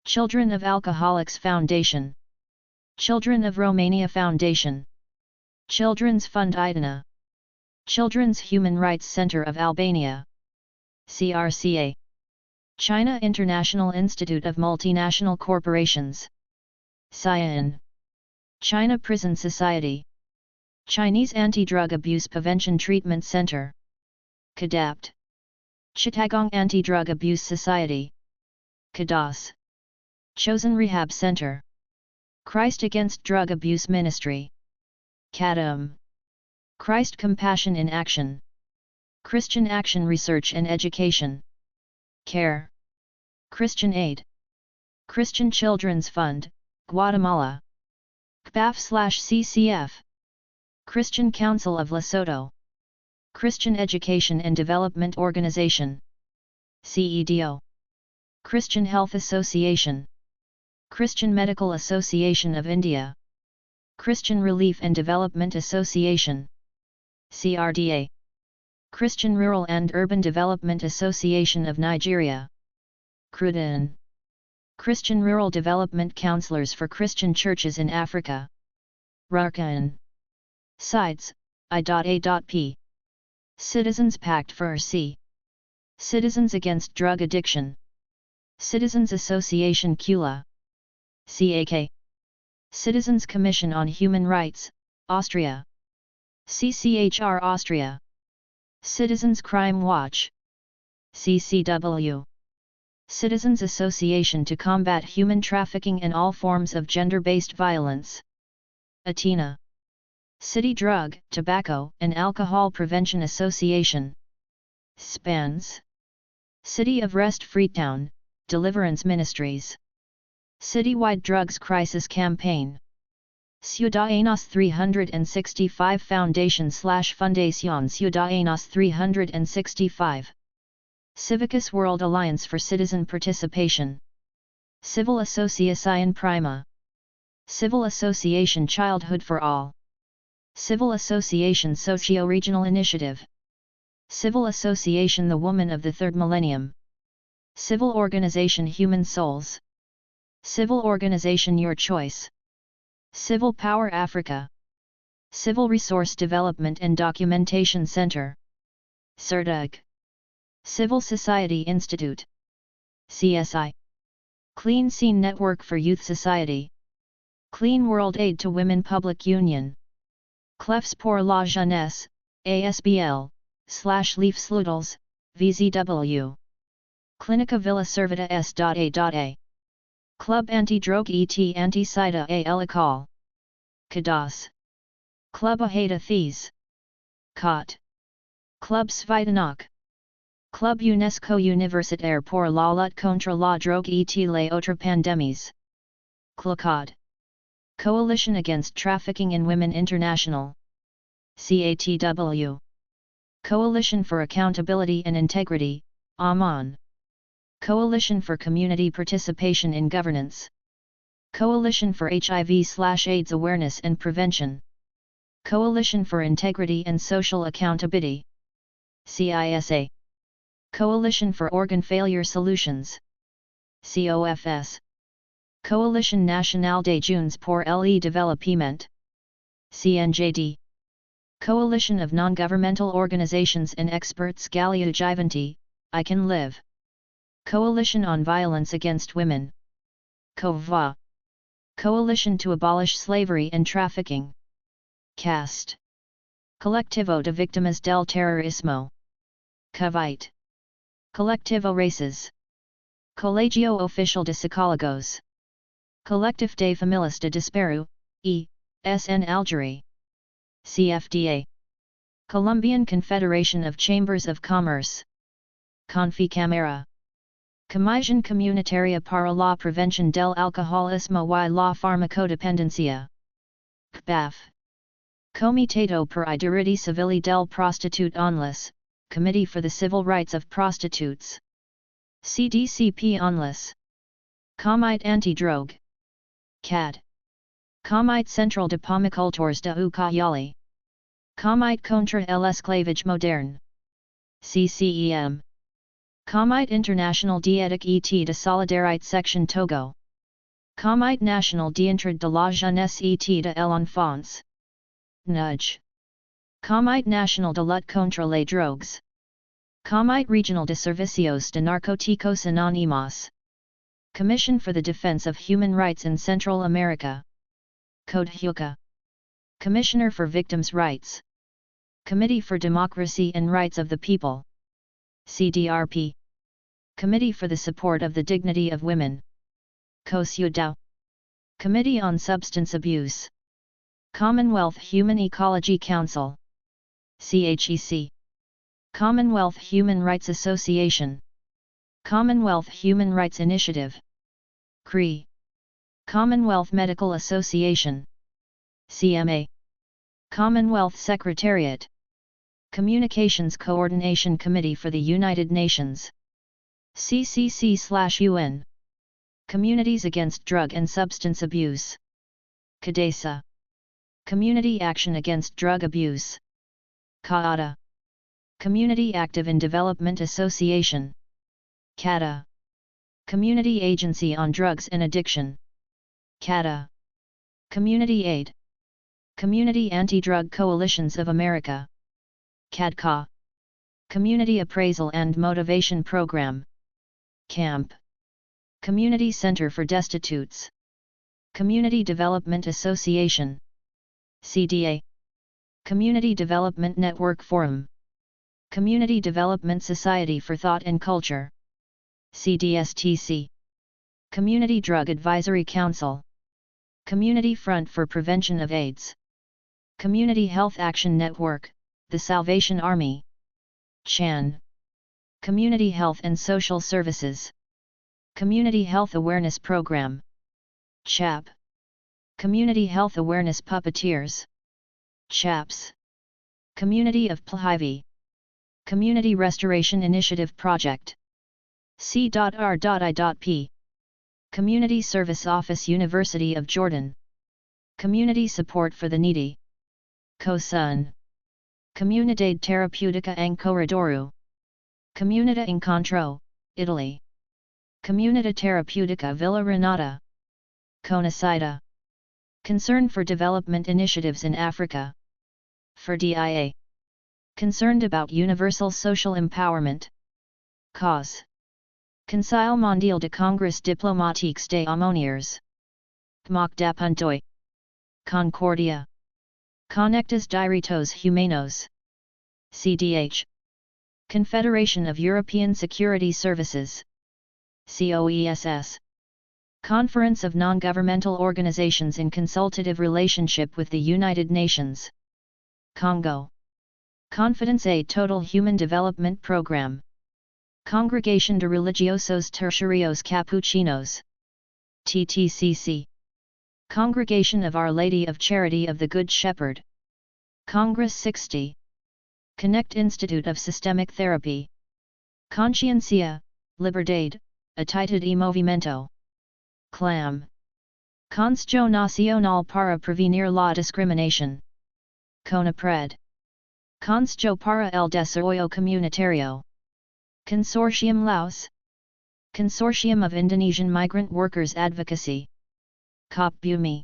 Children of Alcoholics Foundation. Children of Romania Foundation. Children's Fund Idana. Children's Human Rights Center of Albania. CRCA. China International Institute of Multinational Corporations. CIAN. China Prison Society. Chinese Anti-Drug Abuse Prevention Treatment Center. CADAPT. Chittagong Anti-Drug Abuse Society. CADAS. Chosen Rehab Center. Christ Against Drug Abuse Ministry. CADAM. Christ Compassion in Action. Christian Action Research and Education. CARE. Christian Aid. Christian Children's Fund, Guatemala. CBAF/CCF. Christian Council of Lesotho. Christian Education and Development Organization. CEDO. Christian Health Association. Christian Medical Association of India. Christian Relief and Development Association. CRDA. Christian Rural and Urban Development Association of Nigeria. CRUDAN. Christian Rural Development Counselors for Christian Churches in Africa. RARCAN. Sides, I.A.P. Citizens Pact for C. Citizens Against Drug Addiction. Citizens Association CULA. CAK. Citizens Commission on Human Rights, Austria. CCHR Austria. Citizens Crime Watch. CCW. Citizens Association to Combat Human Trafficking and All Forms of Gender-Based Violence. ATENA. City Drug, Tobacco and Alcohol Prevention Association. SPANS. City of Rest Freetown, Deliverance Ministries. Citywide Drugs Crisis Campaign. Ciudadanos 365 Foundation/Fundación Ciudadanos 365. Civicus World Alliance for Citizen Participation. Civil Associación Prima. Civil Association Childhood for All. Civil Association Socio-Regional Initiative. Civil Association The Woman of the Third Millennium. Civil Organization Human Souls. Civil Organization Your Choice. Civil Power Africa. Civil Resource Development and Documentation Center. CERDUG. Civil Society Institute. CSI. Clean Scene Network for Youth Society. Clean World Aid to Women Public Union. Clefs pour la Jeunesse, ASBL, /Leaf Sludels, VZW. Clinica Villa Servita S.A.A. Club Anti-Drogue et Anti-Sida a Elicol. CADAS. Club Aheda Thies. COT. Club Svitanok. Club UNESCO Universitaire pour la lutte contre la drogue et les autres pandémies. CLOCOD. Coalition Against Trafficking in Women International. CATW. Coalition for Accountability and Integrity, AMAN. Coalition for Community Participation in Governance. Coalition for HIV/AIDS Awareness and Prevention. Coalition for Integrity and Social Accountability. CISA. Coalition for Organ Failure Solutions. COFS. Coalition Nationale des Jeunes pour le Développement. CNJD. Coalition of Non-Governmental Organizations and Experts Galia Givanti, I Can Live. Coalition on Violence Against Women. COVA. Coalition to Abolish Slavery and Trafficking. CAST. Colectivo de Víctimas del Terrorismo. CAVITE. Colectivo Races. Colegio Oficial de Psicólogos. Collectif des Familles de Disparu, E.S.N. Algerie. CFDA. Colombian Confederation of Chambers of Commerce. Confecamera. Comisión Comunitaria para la Prevención del Alcoholismo y la Farmacodependencia. CBAF. Comitato per I diritti civili del prostitute onlus, Committee for the Civil Rights of Prostitutes. CDCP onlus. Comite Anti-Drogue. CAD. Comite Central de Pomicultores de Ucayali. Comite contra el esclavage moderne. CCEM. Comite International d'Éthique et de Solidarité Section Togo. Comite National d'Entraide de la Jeunesse et de l'Enfance. Nudge. Comite National de Lutte contre les Drogues. Comite Regional de Servicios de Narcóticos Anónimos. Commission for the Defense of Human Rights in Central America. CODEHUCA. Commissioner for Victims' Rights. Committee for Democracy and Rights of the People. CDRP. Committee for the Support of the Dignity of Women. COSUDAO. Committee on Substance Abuse. Commonwealth Human Ecology Council. CHEC. Commonwealth Human Rights Association. Commonwealth Human Rights Initiative. CRE. Commonwealth Medical Association. CMA. Commonwealth Secretariat. Communications Coordination Committee for the United Nations. CCC/UN. Communities Against Drug and Substance Abuse. CADESA. Community Action Against Drug Abuse. CAADA. Community Active in Development Association. CADA. Community Agency on Drugs and Addiction. CADA. Community Aid. Community Anti-Drug Coalitions of America. CADCA. Community Appraisal and Motivation Program. CAMP. Community Center for Destitutes. Community Development Association. CDA. Community Development Network Forum. Community Development Society for Thought and Culture. CDSTC. Community Drug Advisory Council. Community Front for Prevention of AIDS. Community Health Action Network, The Salvation Army. CHAN. Community Health and Social Services. Community Health Awareness Program. CHAP. Community Health Awareness Puppeteers. CHAPS. Community of Plahivi. Community Restoration Initiative Project. C.R.I.P. Community Service Office University of Jordan. Community Support for the Needy. COSUN. Comunidade Terapêutica em Corredouro. Comunità Incontro, Italy. Comunità Terapêutica Villa Renata. CONACIDA. Concern for Development Initiatives in Africa. FERDIA. Concerned about universal social empowerment. CAUSE. Conseil Mondial de Congrès Diplomatiques des Aumôniers. CMOC d'Apuntoi. Concordia. Conectas Direitos Humanos. CDH. Confederation of European Security Services. COESS. Conference of Non-Governmental Organizations in Consultative Relationship with the United Nations. Congo. Confidence A Total Human Development Program. Congregation de Religiosos Terciarios Capuchinos. TTCC. Congregation of Our Lady of Charity of the Good Shepherd. Congress 60. Connect Institute of Systemic Therapy. Conciencia, Liberdade, Atitude y Movimiento. CLAM. Consejo Nacional para Prevenir la Discriminación. CONAPRED. Consejo para el Desarrollo Comunitario. Consortium Laos. Consortium of Indonesian Migrant Workers Advocacy. COPBUMI.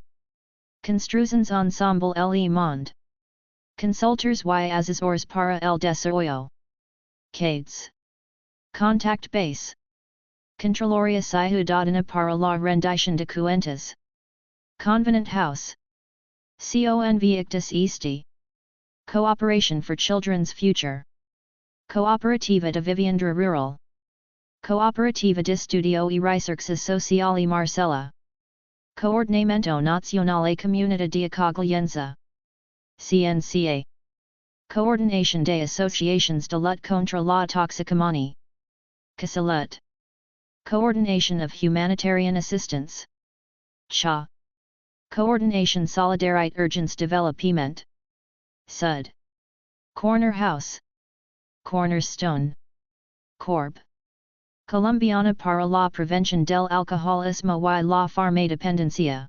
Construções Ensemble Le Monde. Consultores y Asesores para el Desarrollo. CADES. Contact Base. Controloria Ciudadana para la Rendición de Cuentas. Convenant House. Convictus Esti. Cooperation for Children's Future. Cooperativa de Vivienda Rural. Cooperativa de Estudio y Recerca Social y Marcela. Coordinamento Nazionale Comunità di Accoglienza. CNCA. Coordination des Associations de lutte contre la toxicomanie. CASALUT. Coordination of Humanitarian Assistance. CHA. Coordination Solidarite Urgence Development. SUD. Corner House. Cornerstone. Corp. Colombiana para la Prevención del Alcoholismo y la Farmacodependencia.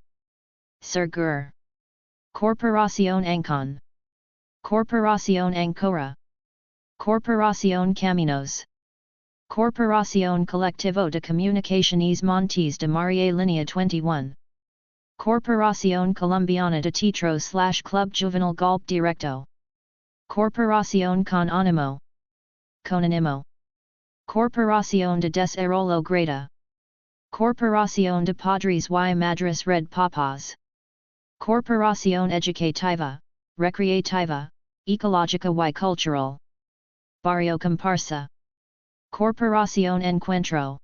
SERGUR. Corporación ANCON. Corporación Ancora. Corporación Caminos. Corporación Colectivo de Comunicaciones Montes de Maria Línea 21. Corporación Colombiana de Teatro/Club Juvenil Golpe Directo. Corporación con ánimo. Conánimo. Corporación de Desarrollo Grata. Corporación de Padres y Madres Red Papas. Corporación Educativa, Recreativa, Ecológica y Cultural. Barrio Comparsa. Corporación Encuentro.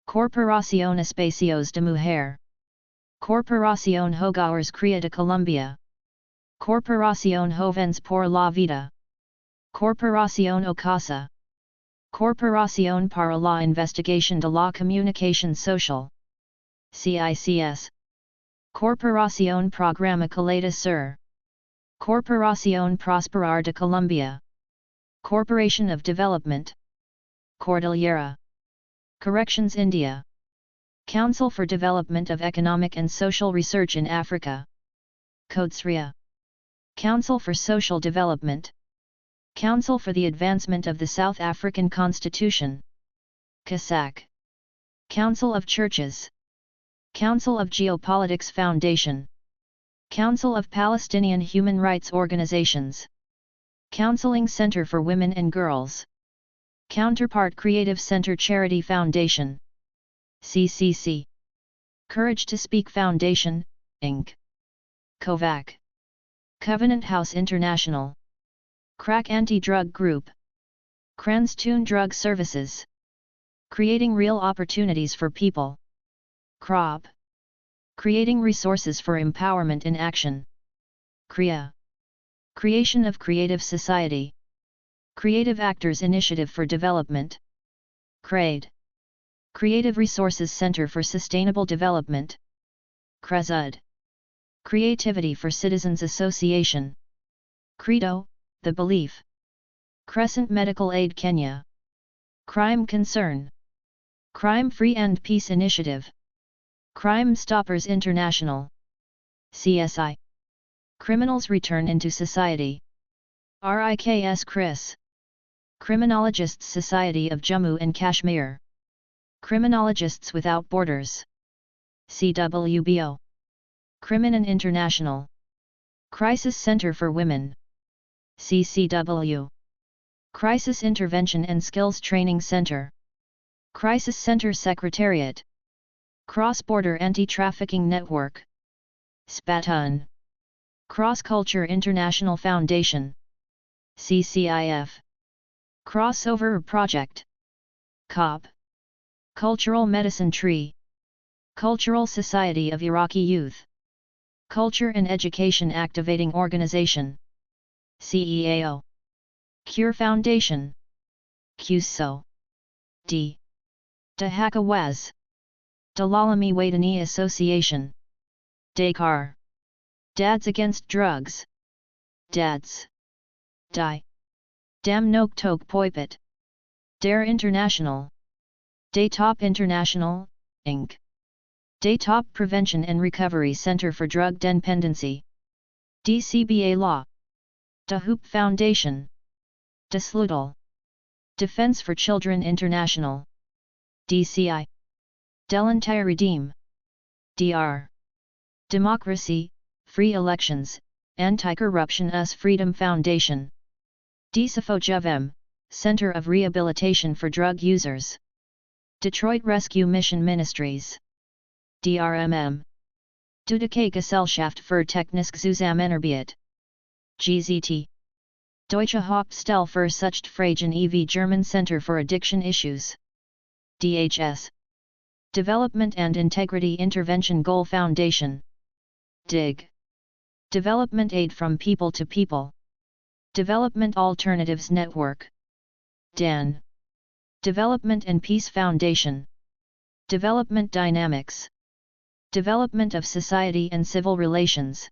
Corporación Espacios de Mujer. Corporación Hogares Cría de Colombia. Corporación Jóvenes por la Vida. Corporación Ocasa. Corporación para la Investigación de la Comunicación Social. CICS. Corporación Programa Caleta Sur. Corporación Prosperar de Colombia. Corporation of Development. Cordillera. Corrections India. Council for Development of Economic and Social Research in Africa. CODESRIA. Council for Social Development. Council for the Advancement of the South African Constitution. CASAC. Council of Churches. Council of Geopolitics Foundation. Council of Palestinian Human Rights Organizations. Counseling Center for Women and Girls. Counterpart Creative Center Charity Foundation. CCC. Courage to Speak Foundation, Inc. COVAC. Covenant House International. Crack Anti-Drug Group. Kranstoon Drug Services. Creating Real Opportunities for People. CROP. Creating Resources for Empowerment in Action. CREA. Creation of Creative Society. Creative Actors Initiative for Development. CRADE. Creative Resources Center for Sustainable Development. CRESUD. Creativity for Citizens Association. CREDO, The Belief. Crescent Medical Aid Kenya. Crime Concern. Crime Free and Peace Initiative. Crime Stoppers International. CSI. Criminals Return into Society. RIKS CRIS. Criminologists Society of Jammu and Kashmir. Criminologists Without Borders. CWBO. Criminon International. Crisis Center for Women. CCW. Crisis Intervention and Skills Training Center. Crisis Center Secretariat. Cross-Border Anti-Trafficking Network. SPATUN. Cross-Culture International Foundation. CCIF. Crossover Project. COP. Cultural Medicine Tree. Cultural Society of Iraqi Youth. Culture and Education Activating Organization. CEAO. Cure Foundation. CUSO. D. Dahakawaz. Dalalami Wadani Association. Dakar. Dads Against Drugs. DADS. DI. Dam Nok Tok Poipet. DARE International. Daytop International, Inc. Daytop Prevention and Recovery Center for Drug Dependency. DCBA Law. DAHOOP Foundation. DSLUDL. Defense for Children International. DCI. Delantire Redeem. DR. Democracy, Free Elections, Anti-Corruption US Freedom Foundation. DSFOJVM, Center of Rehabilitation for Drug Users. Detroit Rescue Mission Ministries. DRMM. Dudeke Gesellschaft für Technische Zusammenarbeit. GZT. Deutsche Hauptstelle für Suchtfragen EV German Center for Addiction Issues. DHS. Development and Integrity Intervention Goal Foundation. DIG. Development Aid from People to People. Development Alternatives Network. DAN. Development and Peace Foundation. Development Dynamics. Development of Society and Civil Relations.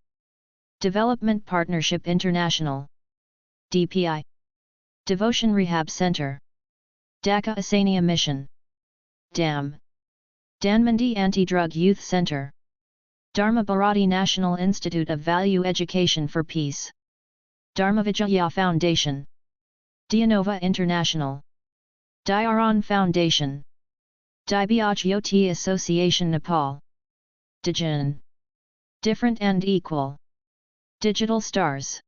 Development Partnership International. DPI. Devotion Rehab Center. Dhaka Asania Mission. DAM. Dhanmandi Anti-Drug Youth Center. Dharma Bharati National Institute of Value Education for Peace. Dharma Vijaya Foundation. Dianova International. Diaron Foundation. Dibyajyoti Association Nepal. Dijan. Different and Equal. Digital Stars.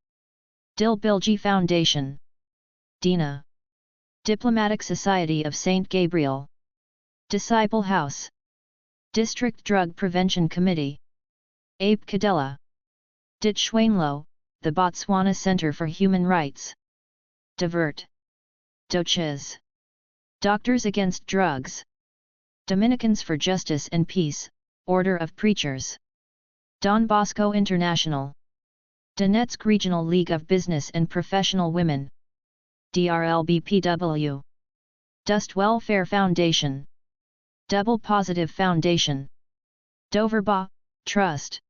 Dil Bilgi Foundation. Dina. Diplomatic Society of St. Gabriel. Disciple House. District Drug Prevention Committee. Abe Kadela. Ditshwainlo, the Botswana Center for Human Rights. Divert. Doches. Doctors Against Drugs. Dominicans for Justice and Peace, Order of Preachers. Don Bosco International. Donetsk Regional League of Business and Professional Women. DRLBPW. Dust Welfare Foundation. Double Positive Foundation. Doverba, Trust.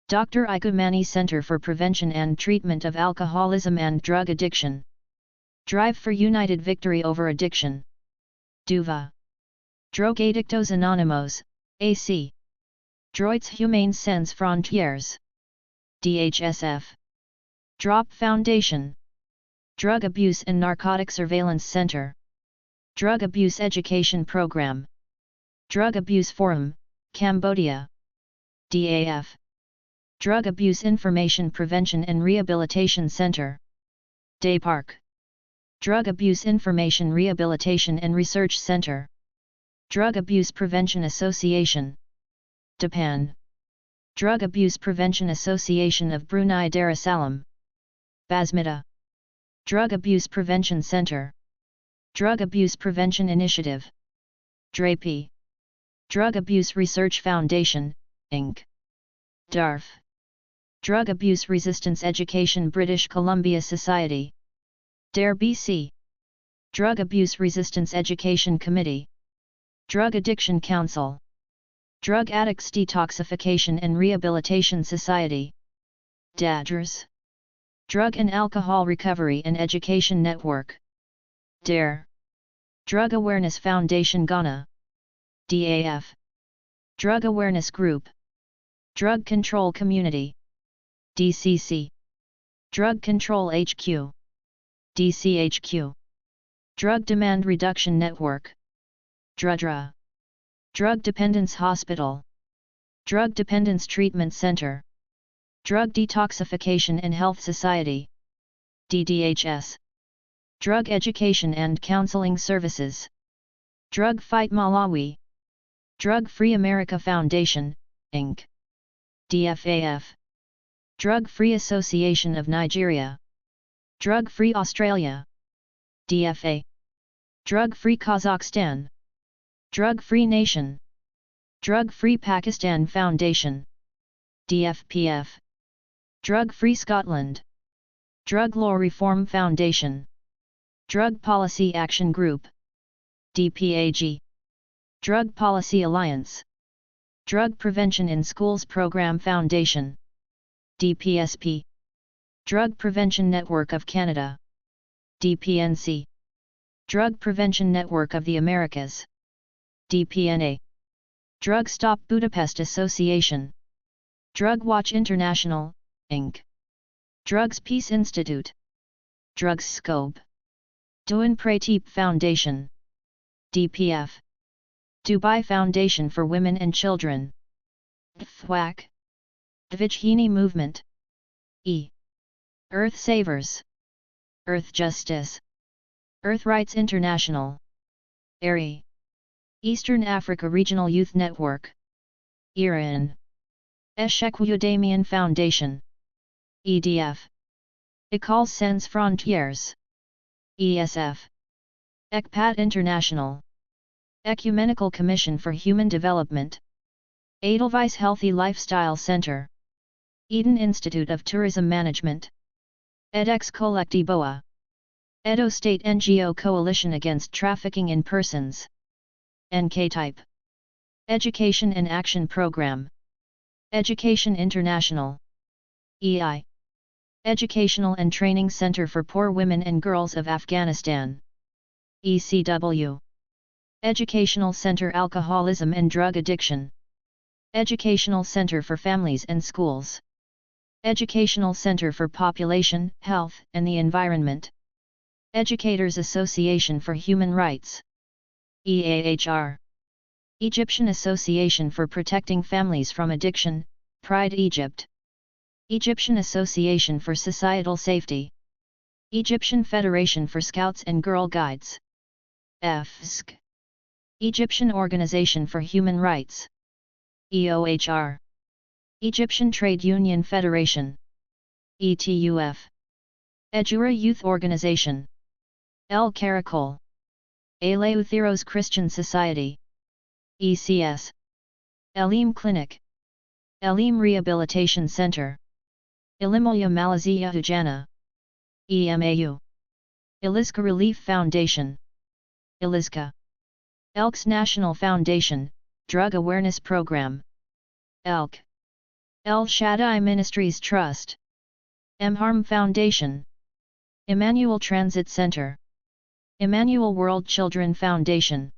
Dr. Ikumani Center for Prevention and Treatment of Alcoholism and Drug Addiction. Drive for United Victory Over Addiction. DUVA. Drogadictos Anonymous, AC. Droits Humains Sans Frontières. DHSF. Drop Foundation. Drug Abuse and Narcotic Surveillance Center. Drug Abuse Education Program. Drug Abuse Forum, Cambodia. DAF. Drug Abuse Information Prevention and Rehabilitation Center. DAPARC. Drug Abuse Information Rehabilitation and Research Center. Drug Abuse Prevention Association. DAPAN. Drug Abuse Prevention Association of Brunei Darussalam. Basmita. Drug Abuse Prevention Center. Drug Abuse Prevention Initiative. DRAPI. Drug Abuse Research Foundation, Inc. DARF. Drug Abuse Resistance Education British Columbia Society. DARE BC. Drug Abuse Resistance Education Committee. Drug Addiction Council. Drug Addicts Detoxification and Rehabilitation Society. DADRS. Drug and Alcohol Recovery and Education Network. DARE. Drug Awareness Foundation Ghana. DAF. Drug Awareness Group. Drug Control Community. DCC. Drug Control HQ. DCHQ. Drug Demand Reduction Network. DRUDRA. Drug Dependence Hospital. Drug Dependence Treatment Center. Drug Detoxification and Health Society. DDHS. Drug Education and Counseling Services. Drug Fight Malawi. Drug Free America Foundation, Inc. DFAF. Drug Free Association of Nigeria. Drug Free Australia. DFA. Drug Free Kazakhstan. Drug Free Nation. Drug Free Pakistan Foundation. DFPF. Drug Free Scotland. Drug Law Reform Foundation. Drug Policy Action Group. DPAG. Drug Policy Alliance. Drug Prevention in Schools Program Foundation. DPSP. Drug Prevention Network of Canada. DPNC. Drug Prevention Network of the Americas. DPNA. Drug Stop Budapest Association. Drug Watch International, Inc. Drugs Peace Institute. Drugs Scope. Duan Prateep Foundation. DPF. Dubai Foundation for Women and Children. DFWAC. Dvijhini Movement. E. Earth Savers. Earth Justice. Earth Rights International. ERI. Eastern Africa Regional Youth Network. Iran. Eshekwu Foundation. EDF. Écoles Sans Frontières. ESF. ECPAT International. Ecumenical Commission for Human Development. Edelweiss Healthy Lifestyle Center. Eden Institute of Tourism Management. edX Colectivoa. Edo State NGO Coalition Against Trafficking in Persons. NK-Type. Education and Action Program. Education International. EI. Educational and Training Center for Poor Women and Girls of Afghanistan. ECW. Educational Center Alcoholism and Drug Addiction. Educational Center for Families and Schools. Educational Center for Population, Health, and the Environment. Educators Association for Human Rights. EAHR. Egyptian Association for Protecting Families from Addiction, Pride Egypt. Egyptian Association for Societal Safety. Egyptian Federation for Scouts and Girl Guides. EFSC. Egyptian Organization for Human Rights. EOHR. Egyptian Trade Union Federation. ETUF. Ejura Youth Organization. El Caracol. Eleutheros Christian Society. ECS. Elim Clinic. Elim Rehabilitation Center. Ilimulya Malazia Hujana. EMAU. Iliska Relief Foundation. Iliska. Elks National Foundation, Drug Awareness Program. ELK. El Shaddai Ministries Trust. Emharm Foundation. Emmanuel Transit Center. Emmanuel World Children Foundation.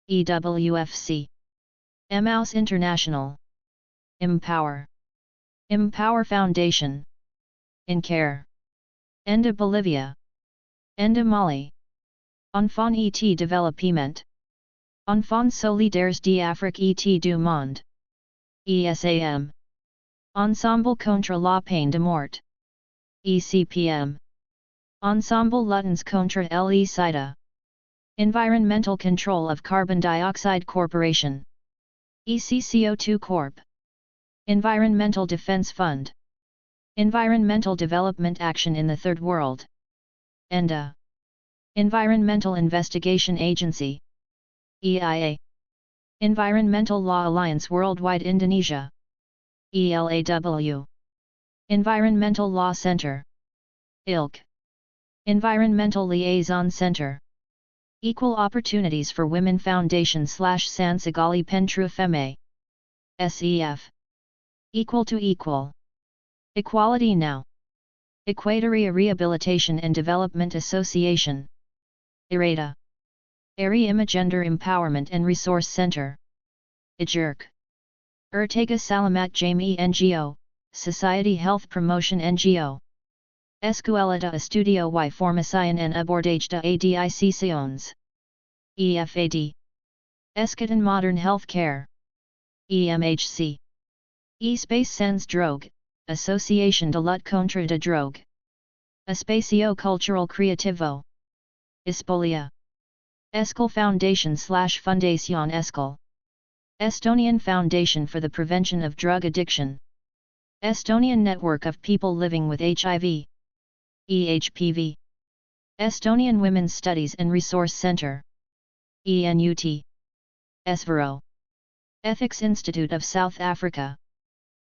EWFC. Emmaus International. Empower. Empower Foundation. InCare. Enda Bolivia. Enda Mali. Enfant et Développement. Enfants solidaires d'Afrique et du monde. ESAM. Ensemble contre la peine de mort. ECPM. Ensemble luttans contre le-sida. Environmental Control of Carbon Dioxide Corporation. ECCO2 Corp. Environmental Defense Fund. Environmental Development Action in the Third World. ENDA. Environmental Investigation Agency. EIA. Environmental Law Alliance Worldwide Indonesia. ELAW. Environmental Law Center. ILC. Environmental Liaison Center. Equal Opportunities for Women Foundation / Sansagali Pentra Femme. SEF. Equal to Equal. Equality Now. Equatoria Rehabilitation and Development Association. IRETA. Eri Imagender Empowerment and Resource Center. IJERC. Ertega Salamat Jamie NGO, Society Health Promotion NGO. Escuela Estudio y Formación en Abordaje de Adicciones. EFAD. Escatan Modern Healthcare. EMHC. E-Space Sans Drogue, Association de lutte contre de drogue. Espacio Cultural Creativo. Espolia. Escol Foundation / Fundación Escol. Estonian Foundation for the Prevention of Drug Addiction. Estonian Network of People Living with HIV. EHPV. Estonian Women's Studies and Resource Center. ENUT. ESVERO. Ethics Institute of South Africa.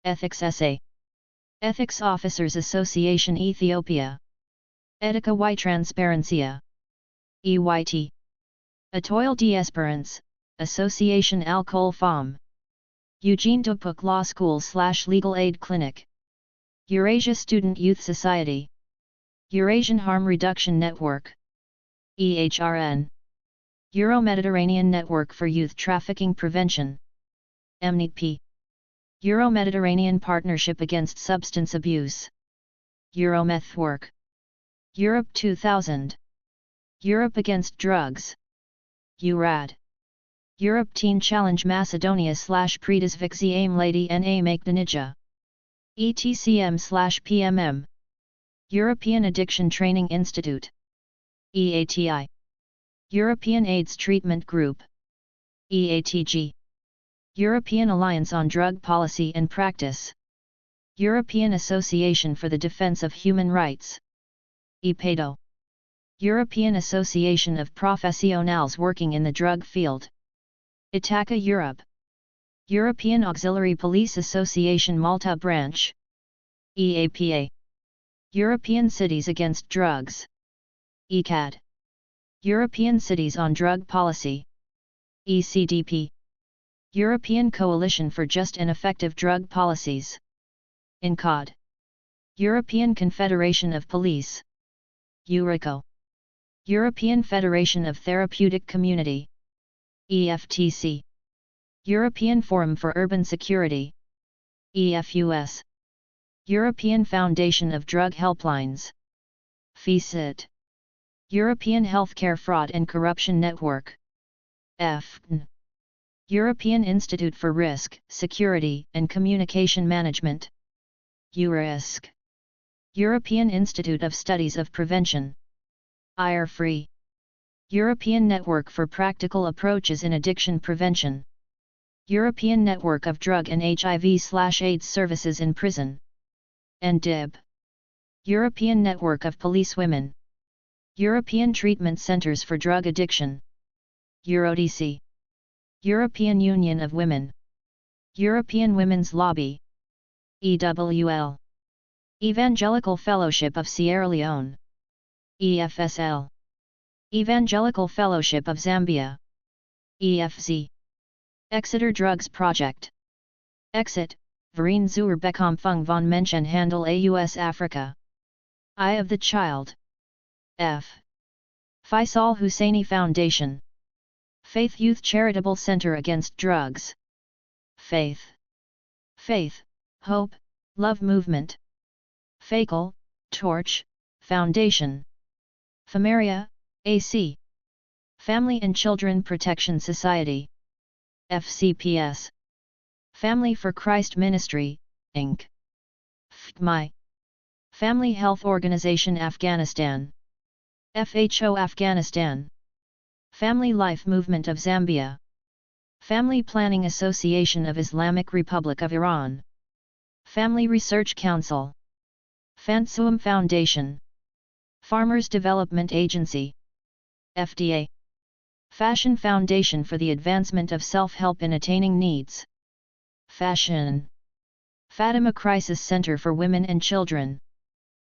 Ethics SA. Ethics Officers Association Ethiopia. Etica y Transparencia. EYT. Etoile d'Esperance, Association Alcohol Femme. Eugene Dupuk Law School / Legal Aid Clinic. Eurasia Student Youth Society. Eurasian Harm Reduction Network. EHRN. Euro-Mediterranean Network for Youth Trafficking Prevention. EMNITP. Euro-Mediterranean Partnership Against Substance Abuse. Euromethwork. Europe 2000. Europe Against Drugs. EURAD. Europe Teen Challenge Macedonia / Predisvixiem Lady Na Magdanija. ETCM / PMM. European Addiction Training Institute. EATI. European AIDS Treatment Group. EATG. European Alliance on Drug Policy and Practice. European Association for the Defense of Human Rights. EPADO. European Association of Professionals working in the drug field. Itaca Europe. European Auxiliary Police Association Malta branch. EAPA. European Cities Against Drugs. ECAD. European Cities on Drug Policy. ECDP. European Coalition for Just and Effective Drug Policies. INCOD. European Confederation of Police. EURECO. European Federation of Therapeutic Community. EFTC. European Forum for Urban Security. EFUS. European Foundation of Drug Helplines. FECIT. European Healthcare Fraud and Corruption Network. EFN. European Institute for Risk, Security and Communication Management. EURISC. European Institute of Studies of Prevention. IRFREE. European Network for Practical Approaches in Addiction Prevention. European Network of Drug and HIV/AIDS Services in Prison. NDIB. European Network of Police Women. European Treatment Centers for Drug Addiction. EuroDC. European Union of Women. European Women's Lobby. EWL. Evangelical Fellowship of Sierra Leone. EFSL. Evangelical Fellowship of Zambia. EFZ. Exeter Drugs Project. Exit, Verein zur Bekämpfung von Menschenhandel aus Afrika. Eye of the Child. F. Faisal Husseini Foundation. Faith Youth Charitable Center Against Drugs. Faith. Faith, Hope, Love Movement. FACL, Torch, Foundation. Famaria, AC. Family and Children Protection Society. FCPS. Family for Christ Ministry, Inc. FMI. Family Health Organization Afghanistan. FHO Afghanistan. Family Life Movement of Zambia. Family Planning Association of Islamic Republic of Iran. Family Research Council. Fansuam Foundation. Farmers Development Agency. FDA. Fashion Foundation for the Advancement of Self-Help in Attaining Needs. Fashion. Fatima Crisis Center for Women and Children.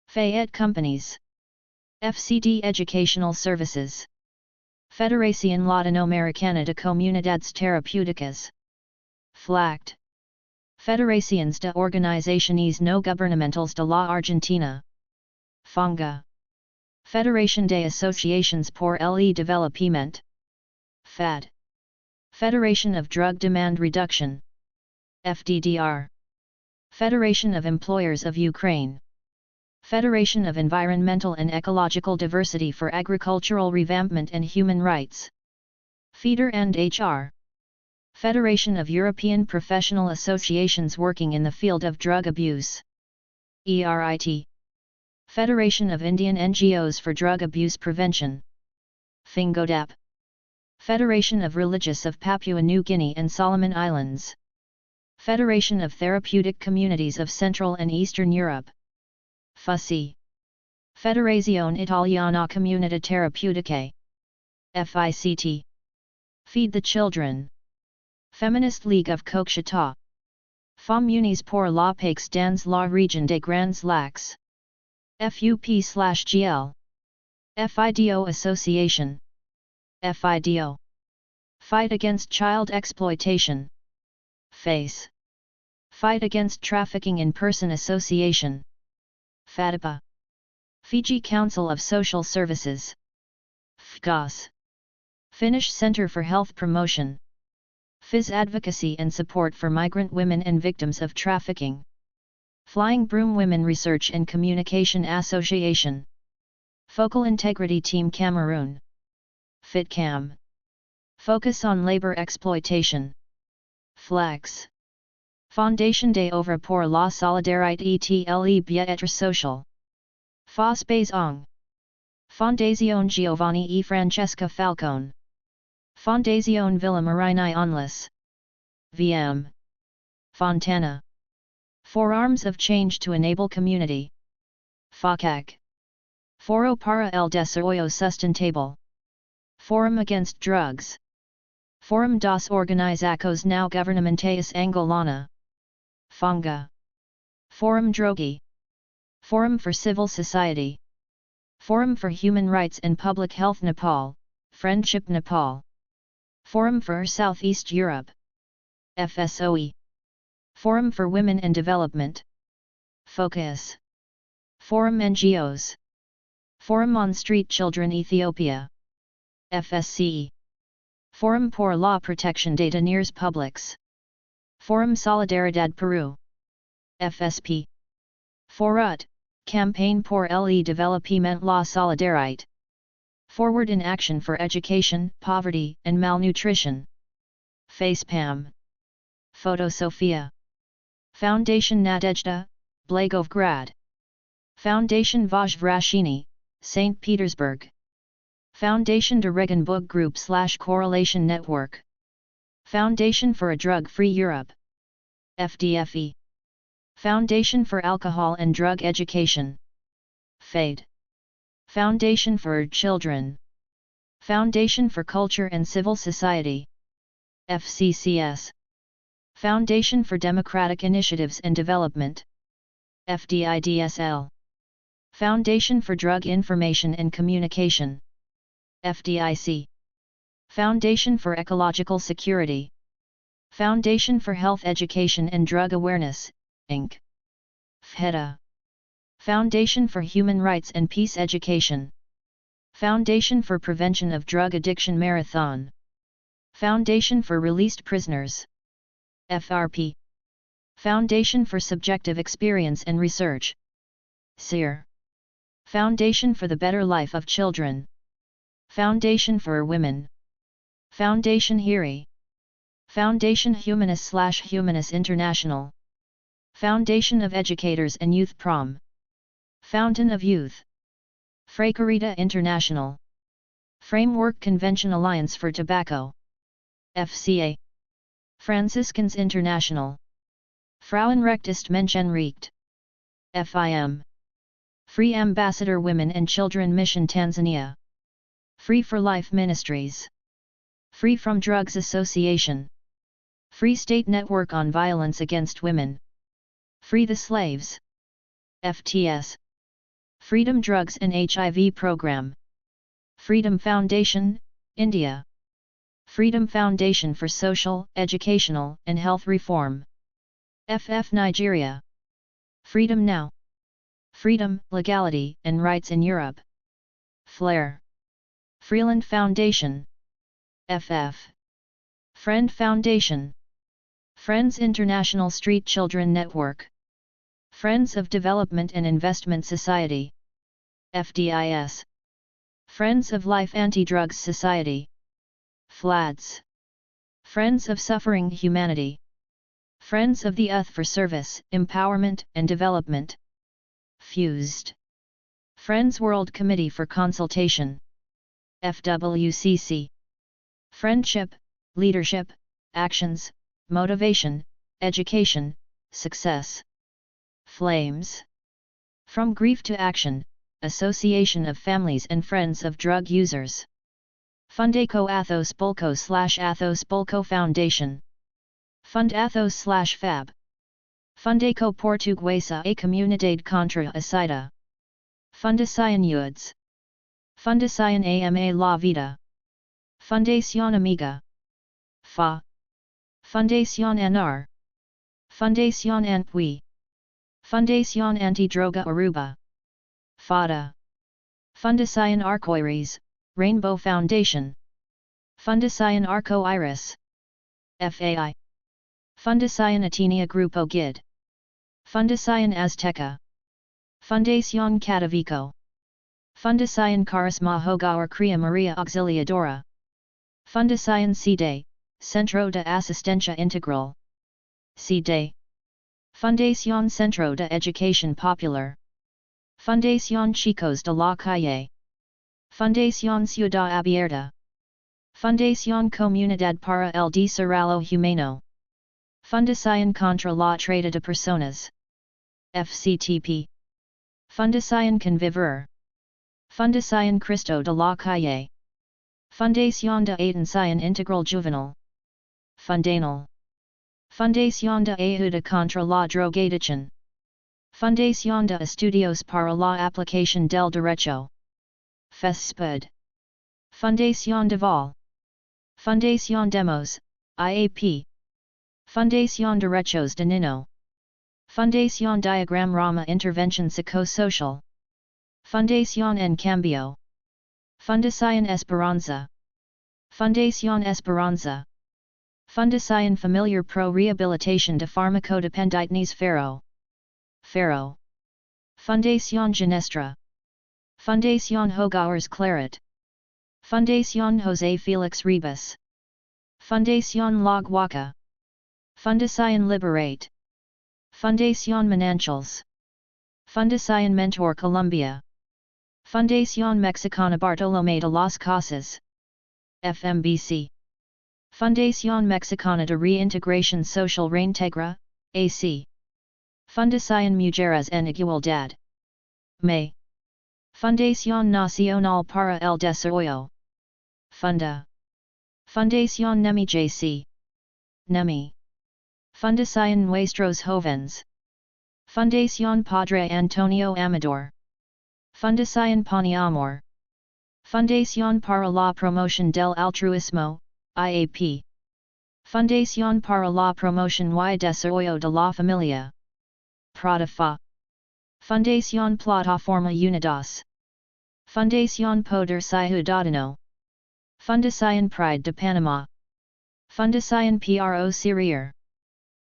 Fayette Companies. FCD Educational Services. Federación Latinoamericana de Comunidades Terapéuticas. FLACT. Federaciones de Organizaciones No Gubernamentales de la Argentina. FONGA. Federación de Asociaciones por el Developimiento. FAD. Federation of Drug Demand Reduction. FDDR. Federation of Employers of Ukraine. Federation of Environmental and Ecological Diversity for Agricultural Revampment and Human Rights. FEDER and HR. Federation of European Professional Associations working in the field of drug abuse. ERIT. Federation of Indian NGOs for Drug Abuse Prevention. FINGODAP. Federation of Religious of Papua New Guinea and Solomon Islands. Federation of Therapeutic Communities of Central and Eastern Europe. FUSI. Federazione Italiana Comunità Terapeutiche. FICT. Feed the Children. Feminist League of Kokshetau. Femmes Unies pour la Paix dans la Région des Grands Lacs. FUP/GL. FIDO Association. FIDO. Fight Against Child Exploitation. FACE. Fight Against Trafficking in Person Association. FADIPA. Fiji Council of Social Services. FGOS. Finnish Center for Health Promotion. FIS Advocacy and Support for Migrant Women and Victims of Trafficking. Flying Broom Women Research and Communication Association. Focal Integrity Team Cameroon. FITCAM. Focus on Labor Exploitation. FLEX. Fondation des Œuvres pour la Solidarité et le Bien-être Social. FOS Bazong. Fondazione Giovanni e Francesca Falcone. Fondazione Villa Marini Onlus. VM. Fontana. Four Arms of Change to Enable Community. FOCAC. Foro para el Desarrollo Sustentable. Forum Against Drugs. Forum das Organizações Não Governamentais Angolana. FONGA. Forum Drogi. Forum for Civil Society. Forum for Human Rights and Public Health Nepal, Friendship Nepal. Forum for Southeast Europe. FSOE. Forum for Women and Development. Focus. Forum NGOs. Forum on Street Children Ethiopia. FSCE. Forum por la Protección de Niños Publics. Forum Solidaridad Peru. FSP. Forut, Campaign por el Developimiento la Solidaridad. Forward in Action for Education, Poverty, and Malnutrition. FACEPAM. Photosofia. Foundation Nadezhda, Blagovgrad. Foundation Vozvrashini, St. Petersburg. Foundation de Regenboog Group / Correlation Network. Foundation for a Drug-Free Europe. FDFE. Foundation for Alcohol and Drug Education. FADE. Foundation for Children. Foundation for Culture and Civil Society. FCCS. Foundation for Democratic Initiatives and Development. FDIDSL. Foundation for Drug Information and Communication. FDIC. Foundation for Ecological Security. Foundation for Health Education and Drug Awareness, Inc. FHEDA. Foundation for Human Rights and Peace Education. Foundation for Prevention of Drug Addiction Marathon. Foundation for Released Prisoners. FRP. Foundation for Subjective Experience and Research. SEER. Foundation for the Better Life of Children. Foundation for Women. Foundation HERI. Foundation Humanist International. Foundation of Educators and Youth Prom. Fountain of Youth. Freicarita International. Framework Convention Alliance for Tobacco. FCA. Franciscans International. Frauenrechtist Menschenrecht. FIM. Free Ambassador Women and Children Mission Tanzania. Free for Life Ministries. Free from Drugs Association. Free State Network on Violence Against Women. Free the Slaves. FTS. Freedom Drugs and HIV Program. Freedom Foundation, India. Freedom Foundation for Social, Educational, and Health Reform. FF Nigeria. Freedom Now. Freedom, Legality, and Rights in Europe. FLAIR. Freeland Foundation. FF. Friend Foundation. Friends International Street Children Network. Friends of Development and Investment Society. FDIS. Friends of Life Anti-Drugs Society. FLADS. Friends of Suffering Humanity. Friends of the Earth for Service, Empowerment, and Development. FUSED. Friends World Committee for Consultation. FWCC. Friendship, Leadership, Actions, Motivation, Education, Success. Flames. From Grief to Action, Association of Families and Friends of Drug Users. Fundaco Athos Bulco / Athos Bulco Foundation. Fund Athos / Fab. Fundaco Portuguesa a Comunidade contra a Sida. Fundação Uds. Fundação AMA La Vida. Fundación Amiga. FA. Fundación ANAR. Fundación Antwi. Fundación Antidroga Aruba. FADA. Fundación Arcoiris, Rainbow Foundation. Fundación Arco Iris. FAI. Fundación Atenia Grupo GID. Fundación Azteca. Fundación Catavico. Fundación Carisma Hogar Cría María Auxiliadora. Fundación CIDE, Centro de Asistencia Integral. CIDE. Fundación Centro de Educación Popular. Fundación Chicos de la Calle. Fundación Ciudad Abierta. Fundación Comunidad para el Desarrollo Humano. Fundación contra la Trata de Personas. FCTP. Fundación Convivir. Fundación Cristo de la Calle. Fundación de Atención Integral Juvenil. Fundanal. Fundación de Ayuda contra la Drogadicción. Fundación de Estudios para la Aplicación del Derecho. FESPED. Fundación de Val. Fundación Demos, IAP. Fundación Derechos de Niño. Fundación Diagram Rama Intervención Psicosocial. Fundación En Cambio. Fundación Esperanza. Fundación Esperanza. Fundación Familiar Pro Rehabilitación de Farmacodependientes Faro. Faro. Fundación Genestra. Fundación Hogares Claret. Fundación José Félix Ribas. Fundación La Guaca. Fundación Liberate. Fundación Manantials. Fundación Mentor Colombia. Fundación Mexicana Bartolomé de las Casas. FMBC. Fundación Mexicana de Reintegración Social Reintegra, AC. Fundación Mujeres en Igualdad. May. Fundación Nacional para el Desarrollo. Funda. Fundación NEMI JC. NEMI. Fundación Nuestros Jóvenes. Fundación Padre Antonio Amador. Fundación Poniamor. Fundación para la Promoción del Altruismo, IAP. Fundación para la Promoción y Desarrollo de la Familia. PRODEFA. Fundación Plataforma Unidas. Fundación Poder Ciudadano. Fundación Pride de Panamá. Fundación Pro Serir.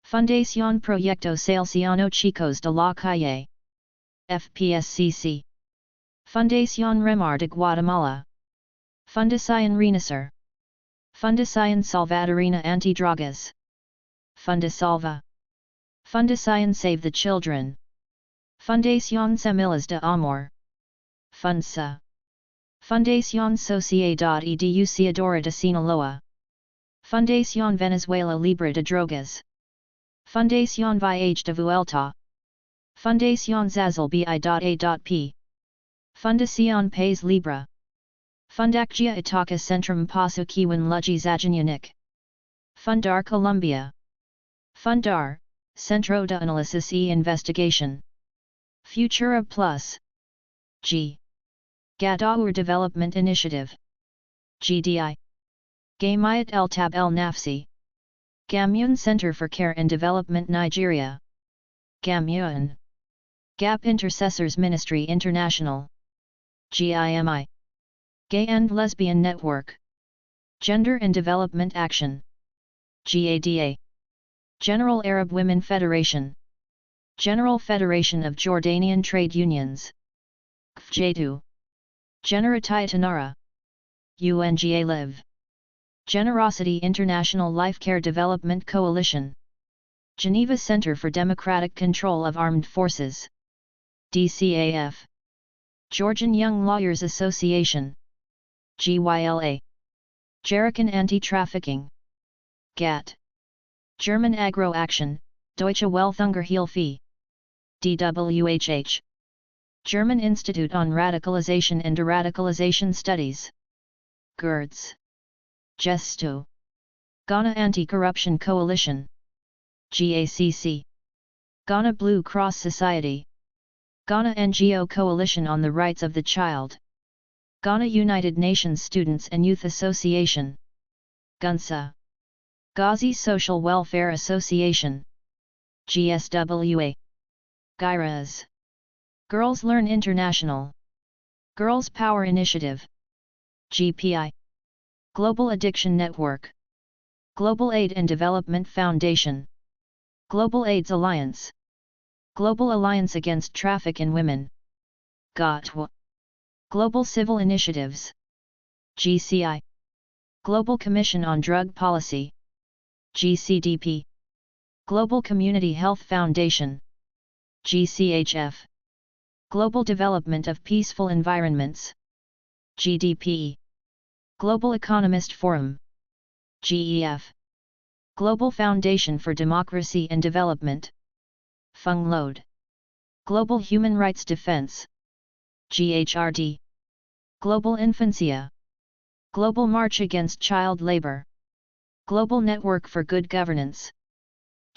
Fundación Proyecto Salesiano Chicos de la Calle. FPSCC. Fundación Remar de Guatemala. Fundación Renacer. Fundación Salvadorina Antidrogas. Fundasalva. Fundación Save the Children. Fundación Semillas de Amor. FUNSA. Fundación Sociedad Educadora de Sinaloa. Fundación Venezuela Libre de Drogas. Fundación Viaje de Vuelta. Fundación Zazzle BI.A.P. Fundación Paz Libre. Fundacgia Itaca Centrum Paso Kiwan Lugis Ajanunik. Fundar Colombia. Fundar, Centro de Análisis y Investigación. Futura Plus. G. Gadaur Development Initiative. GDI. Gamayat El Tab El Nafsi. Gamun Center for Care and Development Nigeria. Gamun. Gap Intercessors Ministry International. GIMI. Gay and Lesbian Network. Gender and Development Action. GADA. General Arab Women Federation. General Federation of Jordanian Trade Unions. GFJTU. Generati Tanara. UNGA Live. Generosity International Life Care Development Coalition. Geneva Center for Democratic Control of Armed Forces. DCAF. Georgian Young Lawyers Association. GYLA. Jerican Anti-Trafficking. GATT. German Agro Action, Deutsche Welthungerhilfe. DWHH. German Institute on Radicalization and Deradicalization Studies. GERDS. GESTO. Ghana Anti-Corruption Coalition. GACC. Ghana Blue Cross Society. Ghana NGO Coalition on the Rights of the Child. Ghana United Nations Students and Youth Association. GUNSA. Ghazi Social Welfare Association. GSWA. GIRAS. Girls Learn International. Girls Power Initiative. GPI. Global Addiction Network. Global Aid and Development Foundation. Global AIDS Alliance. Global Alliance Against Traffic in Women. GOTW. Global Civil Initiatives. GCI. Global Commission on Drug Policy. GCDP. Global Community Health Foundation. GCHF. Global Development of Peaceful Environments. GDP. Global Economist Forum. GEF. Global Foundation for Democracy and Development. FUNGLOAD. Global Human Rights Defense. GHRD. Global Infancia. Global March Against Child Labor. Global Network for Good Governance.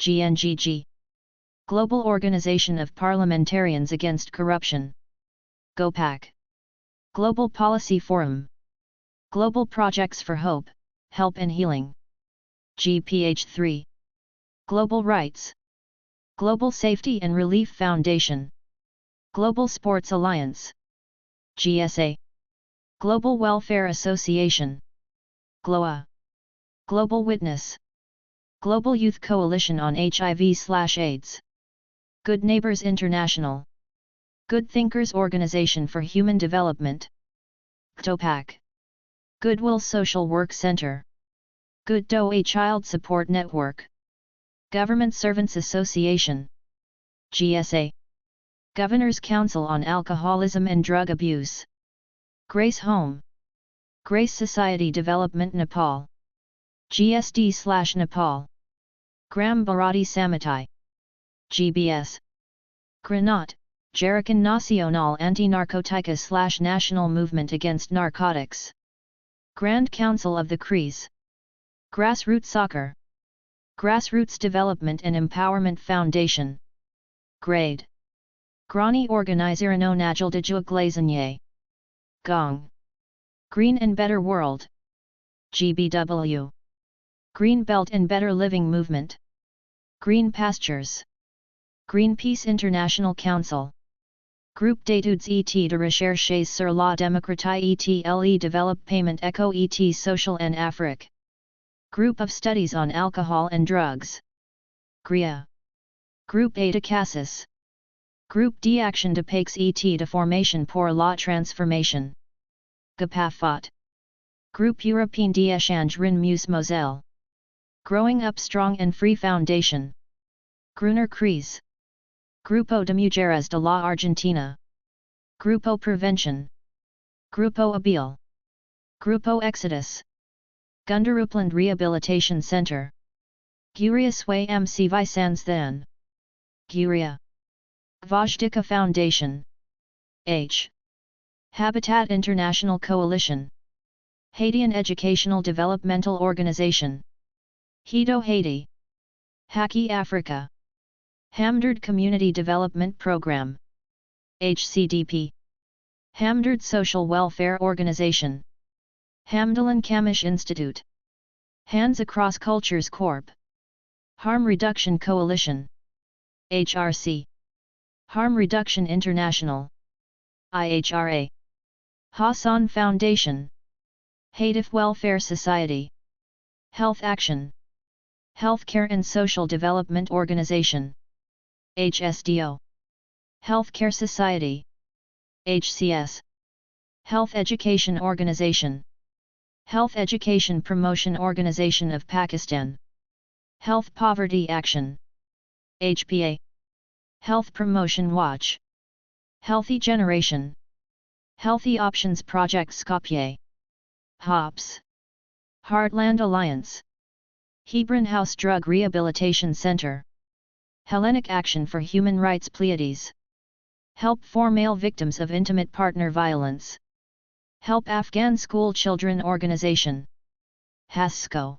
GNGG. Global Organization of Parliamentarians Against Corruption. GOPAC. Global Policy Forum. Global Projects for Hope, Help and Healing. GPH3. Global Rights. Global Safety and Relief Foundation. Global Sports Alliance. GSA. Global Welfare Association. GLOA. Global Witness. Global Youth Coalition on HIV/AIDS. Good Neighbors International. Good Thinkers Organization for Human Development. GTOPAC. Goodwill Social Work Center. Good DOE Child Support Network. Government Servants Association. GSA. Governor's Council on Alcoholism and Drug Abuse. Grace Home. Grace Society Development Nepal. GSD/Nepal. Gram Bharati Samitai. GBS. Granat, Jarican Nacional Anti-Narcotica/National Movement Against Narcotics. Grand Council of the CREs. Grassroots Soccer. Grassroots Development and Empowerment Foundation. GRADE. Grani Organização Nacional de Glazonye. GONG. Green and Better World. GBW. Green Belt and Better Living Movement. Green Pastures. Greenpeace International Council. Groupe d'études et de recherche sur la démocratie et le développement éco et social en Afrique. Group of Studies on Alcohol and Drugs. GRIA. Groupe Efficaces. Groupe d'Action de Paix et de Formation pour la Transformation. GAPAFOT. Groupe Européen d'Échange Rhin-Meuse-Moselle. Growing Up Strong and Free Foundation. Gruner CREs. Grupo de Mujeres de la Argentina. Grupo Prevention. Grupo Abil. Grupo Exodus. Gunderupland Rehabilitation Center. Guria Sway MC Vicens Then. Guria. Vajdika Foundation. H. Habitat International Coalition. Haitian Educational Developmental Organization. Hito Haiti. Haki Africa. Hamdard Community Development Program. HCDP. Hamdard Social Welfare Organization. Hamdalan Kamish Institute. Hands Across Cultures Corp. Harm Reduction Coalition. HRC. Harm Reduction International. IHRA. Hassan Foundation. Hatif Welfare Society. Health Action. Healthcare and Social Development Organization. HSDO. Healthcare Society. HCS. Health Education Organization. Health Education Promotion Organization of Pakistan. Health Poverty Action. HPA. Health Promotion Watch. Healthy Generation. Healthy Options Project Skopje. HOPS. Heartland Alliance. Hebron House Drug Rehabilitation Center. Hellenic Action for Human Rights Pleiades. Help for Male Victims of Intimate Partner Violence. Help Afghan School Children Organization. HASCO.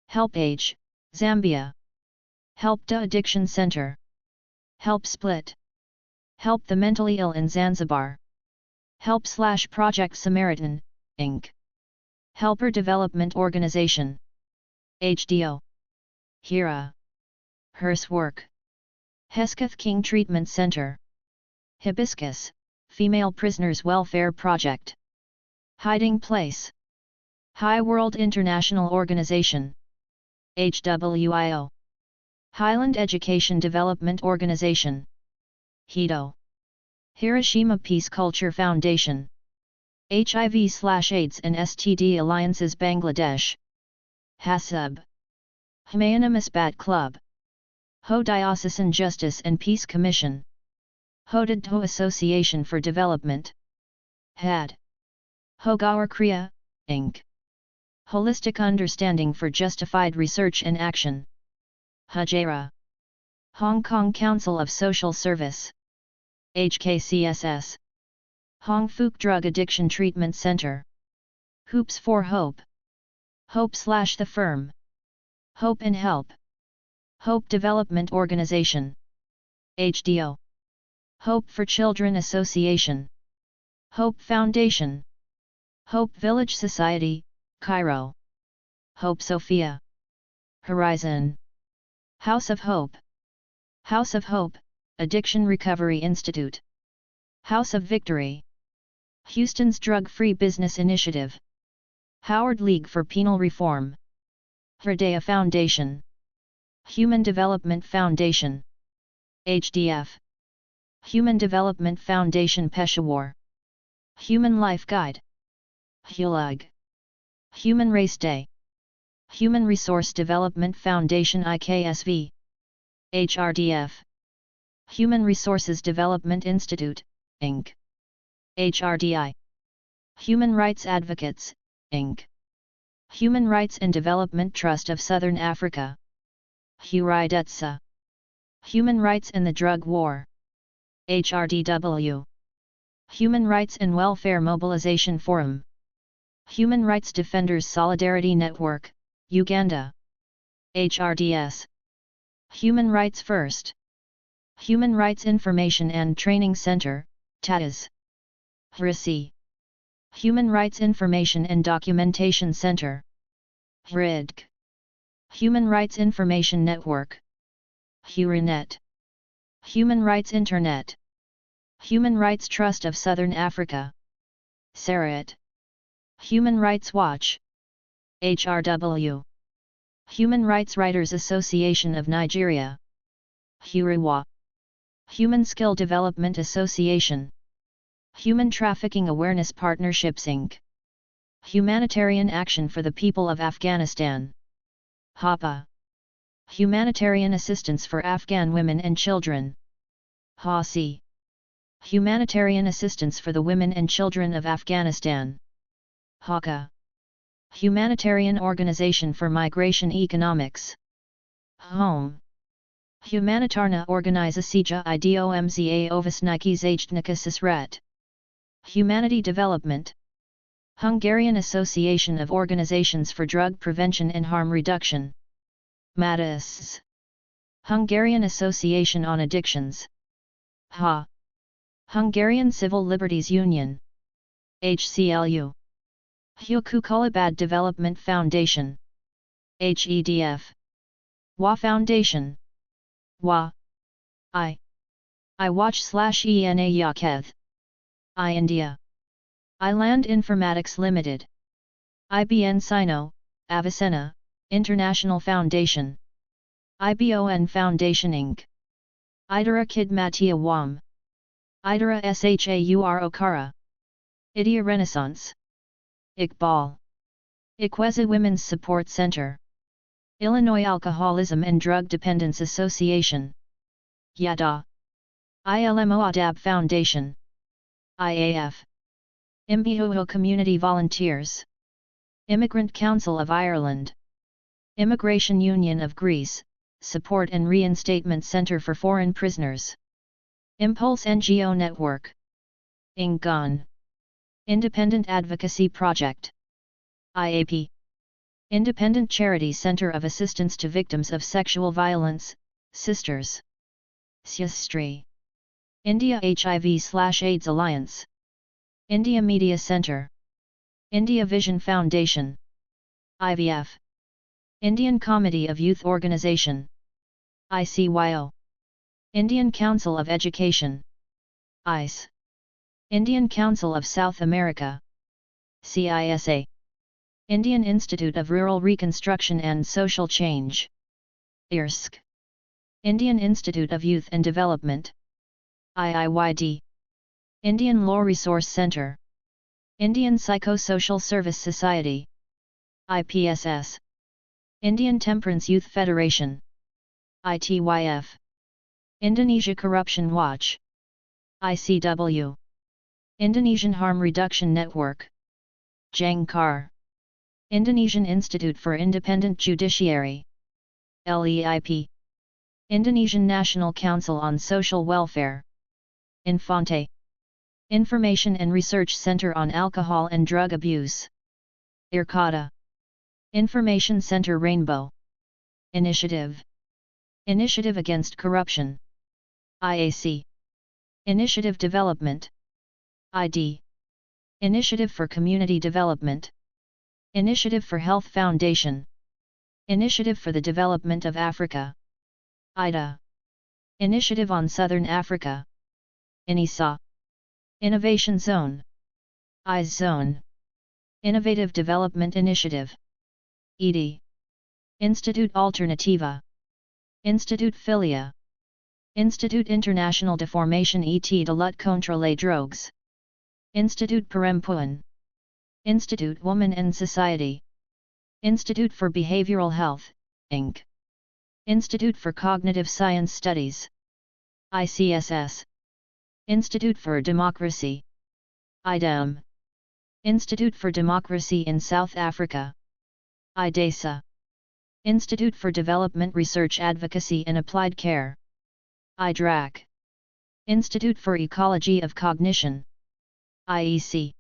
Help Age, Zambia. Help the Addiction Center. Help Split. Help the Mentally Ill in Zanzibar. Help/Project Samaritan, Inc. Helper Development Organization. HDO. HERA. Hearse Work. Hesketh King Treatment Center. Hibiscus, Female Prisoners Welfare Project. Hiding Place. High World International Organization. HWIO. Highland Education Development Organization. HIDO. Hiroshima Peace Culture Foundation. HIV/AIDS and STD Alliances Bangladesh. HASUB. Humayuna Misbat Club. Ho Diocesan Justice and Peace Commission. Hodadho Association for Development. HAD. Hogawar Kriya, Inc. Holistic Understanding for Justified Research and Action. HAJERA. Hong Kong Council of Social Service. HKCSS. Hong Fook Drug Addiction Treatment Center. Hoops for Hope. Hope/the firm. Hope and Help. Hope Development Organization. HDO. Hope for Children Association. Hope Foundation. Hope Village Society, Cairo. Hope Sophia. Horizon. House of Hope. House of Hope, Addiction Recovery Institute. House of Victory. Houston's Drug-Free Business Initiative. Howard League for Penal Reform. Hridaya Foundation. Human Development Foundation. HDF. Human Development Foundation Peshawar. Human Life Guide. HULUG. Human Race Day. Human Resource Development Foundation IKSV. HRDF. Human Resources Development Institute, Inc. HRDI. Human Rights Advocates, Inc. Human Rights and Development Trust of Southern Africa. HURIDETSA. Human Rights and the Drug War. HRDW. Human Rights and Welfare Mobilization Forum. Human Rights Defenders Solidarity Network, Uganda. HRDS. Human Rights First. Human Rights Information and Training Center, TAIS. HRISI. Human Rights Information and Documentation Center. HRIDC. Human Rights Information Network. HURINET. Human Rights Internet. Human Rights Trust of Southern Africa. SARAT. Human Rights Watch. HRW. Human Rights Writers Association of Nigeria. HURIWA. Human Skill Development Association. Human Trafficking Awareness Partnerships Inc. Humanitarian Action for the People of Afghanistan. HAPA. Humanitarian Assistance for Afghan Women and Children. HASI. Humanitarian Assistance for the Women and Children of Afghanistan. HACA. Humanitarian Organization for Migration Economics. HOME. Humanitarna Organizacija IDOMZA Ovasniki Zajdnika Rat. Humanity Development. Hungarian Association of Organizations for Drug Prevention and Harm Reduction. MADIS. Hungarian Association on Addictions. HA. Hungarian Civil Liberties Union. HCLU. Hukukalabad Development Foundation. HEDF. WA Foundation. WA. I watch/ENA Yaketh. I India. Iland Informatics Limited. IBN Sino, Avicenna, International Foundation. IBON Foundation Inc. Idara Kidmatia WAM. Idara Shaur Okara. Idia Renaissance. Iqbal. Ikweza Women's Support Center. Illinois Alcoholism and Drug Dependence Association. YADA. ILMO Adab Foundation. IAF. Imbihoho Community Volunteers. Immigrant Council of Ireland. Immigration Union of Greece, Support and Reinstatement Center for Foreign Prisoners. Impulse NGO Network. INGON. Independent Advocacy Project. IAP. Independent Charity Center of Assistance to Victims of Sexual Violence, Sisters. SYSTRI. India HIV/AIDS Alliance. India Media Center. India Vision Foundation. IVF. Indian Committee of Youth Organization. ICYO. Indian Council of Education. ICE. Indian Council of South America. CISA. Indian Institute of Rural Reconstruction and Social Change. IRSC. Indian Institute of Youth and Development. IIYD. Indian Law Resource Center. Indian Psychosocial Service Society. IPSS. Indian Temperance Youth Federation. ITYF. Indonesia Corruption Watch. ICW. Indonesian Harm Reduction Network. JANGKAR. Indonesian Institute for Independent Judiciary. LEIP. Indonesian National Council on Social Welfare. Infante. Information and Research Center on Alcohol and Drug Abuse. IRCADA. Information Center Rainbow. Initiative. Initiative Against Corruption. IAC. Initiative Development. ID. Initiative for Community Development. Initiative for Health Foundation. Initiative for the Development of Africa. IDA. Initiative on Southern Africa. INISA. Innovation Zone. IZE Zone. Innovative Development Initiative. ED. Institut Alternativa. Institut Filia. Institut International de Formation et de lutte contre les drogues. Institut Perempuan. Institute Woman and Society. Institute for Behavioral Health, Inc. Institute for Cognitive Science Studies. ICSS. Institute for Democracy. IDEM. Institute for Democracy in South Africa. IDESA. Institute for Development Research Advocacy and Applied Care. IDRAC. Institute for Ecology of Cognition. IEC.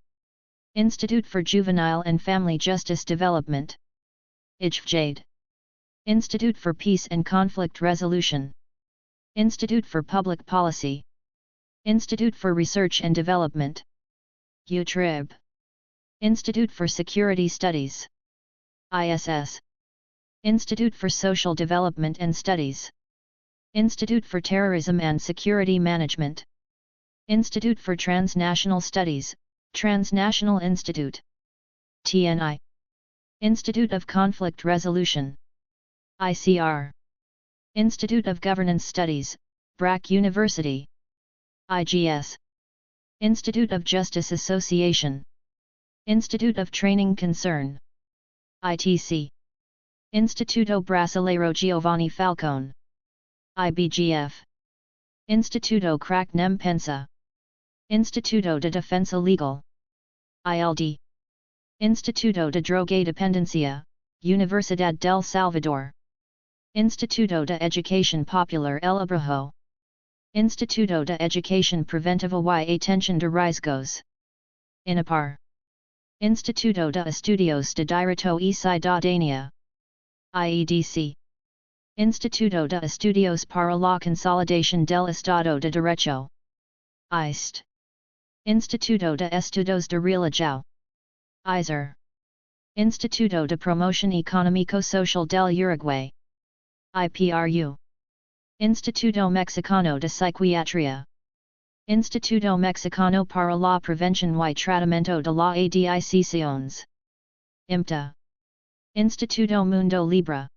Institute for Juvenile and Family Justice Development. IJFJADE. Institute for Peace and Conflict Resolution. Institute for Public Policy. Institute for Research and Development. UTRIB. Institute for Security Studies. ISS. Institute for Social Development and Studies. Institute for Terrorism and Security Management. Institute for Transnational Studies, Transnational Institute. TNI. Institute of Conflict Resolution. ICR. Institute of Governance Studies, BRAC University. IGS. Institute of Justice Association. Institute of Training Concern. ITC. Instituto Brasileiro Giovanni Falcone. IBGF. Instituto Crack Nem Pensa. Instituto de Defensa Legal. ILD. Instituto de Droga Dependencia, Universidad del Salvador. Instituto de Educación Popular El Abrajo. Instituto de Educación Preventiva y Atención de Riesgos. INAPAR. Instituto de Estudios de Direito y Cidadania. IEDC. Instituto de Estudios para la Consolidación del Estado de Derecho. IST. Instituto de Estudos de Religião. ISER. Instituto de Promoción Económico-Social del Uruguay. IPRU. Instituto Mexicano de Psiquiatría. Instituto Mexicano para la Prevención y Tratamiento de las Adicciones. IMTA. Instituto Mundo Libre.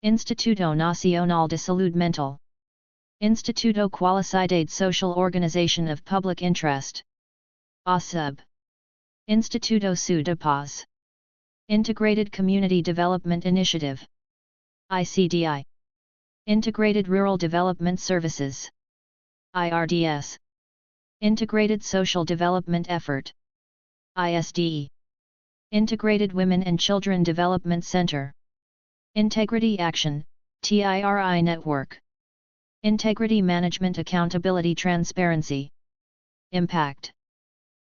Instituto Nacional de Salud Mental. Instituto Qualicidade Social Organization of Public Interest. ASUB. Instituto Sul de Paz. Integrated Community Development Initiative. ICDI. Integrated Rural Development Services. IRDS. Integrated Social Development Effort. ISDE. Integrated Women and Children Development Center. Integrity Action, TIRI Network. Integrity Management Accountability Transparency. Impact.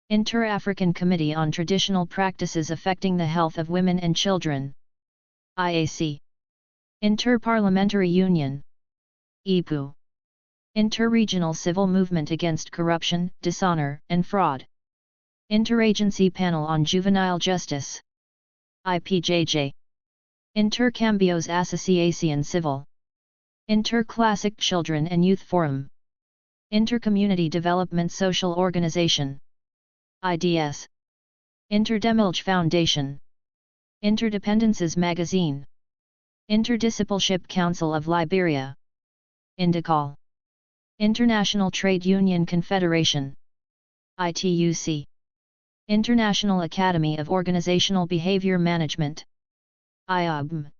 Inter-African Committee on Traditional Practices Affecting the Health of Women and Children. IAC. Inter-Parliamentary Union. IPU. Inter-Regional Civil Movement Against Corruption, Dishonor, and Fraud. Interagency Panel on Juvenile Justice. IPJJ. Intercambios Asociación Civil. Interclassic Children and Youth Forum. Intercommunity Development Social Organization. IDS. Interdemilge Foundation. Interdependences Magazine. Interdiscipleship Council of Liberia. Indicol. International Trade Union Confederation. ITUC. International Academy of Organizational Behavior Management. IOBM.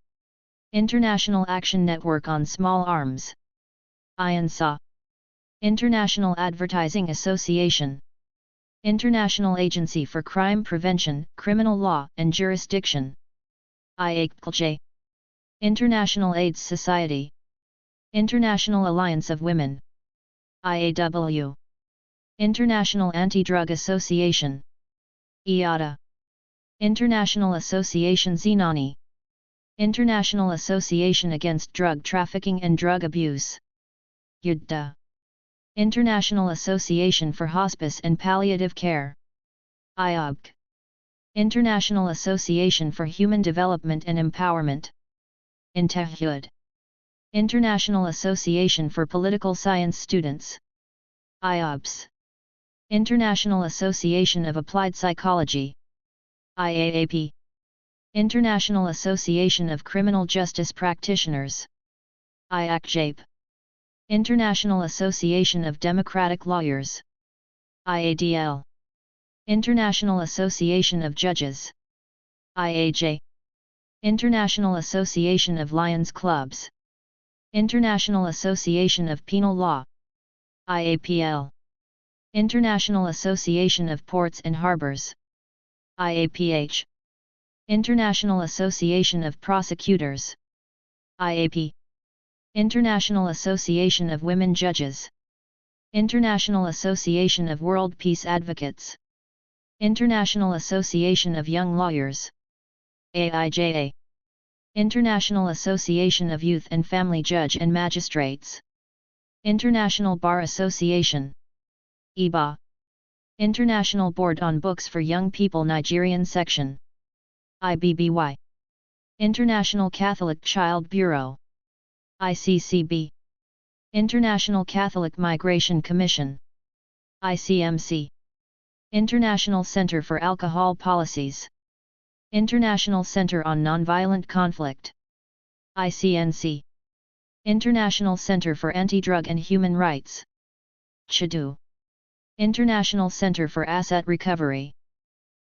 International Action Network on Small Arms. IANSA. International Advertising Association. International Agency for Crime Prevention, Criminal Law and Jurisdiction. IACLJ. International AIDS Society. International Alliance of Women. IAW. International Anti-Drug Association. IATA. International Association Zenani. International Association Against Drug Trafficking and Drug Abuse. IADA. International Association for Hospice and Palliative Care. IOBC. International Association for Human Development and Empowerment. INTEHUD. International Association for Political Science Students. IOBS. International Association of Applied Psychology. IAAP. International Association of Criminal Justice Practitioners. IACJAPE. International Association of Democratic Lawyers. IADL. International Association of Judges. IAJ. International Association of Lions Clubs. International Association of Penal Law. IAPL. International Association of Ports and Harbors. IAPH. International Association of Prosecutors. IAP. International Association of Women Judges. International Association of World Peace Advocates. International Association of Young Lawyers. AIJA. International Association of Youth and Family Judge and Magistrates. International Bar Association. IBA. International Board on Books for Young People Nigerian Section. IBBY. International Catholic Child Bureau. ICCB. International Catholic Migration Commission. ICMC. International Center for Alcohol Policies. International Center on Nonviolent Conflict. ICNC. International Center for Anti-Drug and Human Rights. CHADU. International Center for Asset Recovery.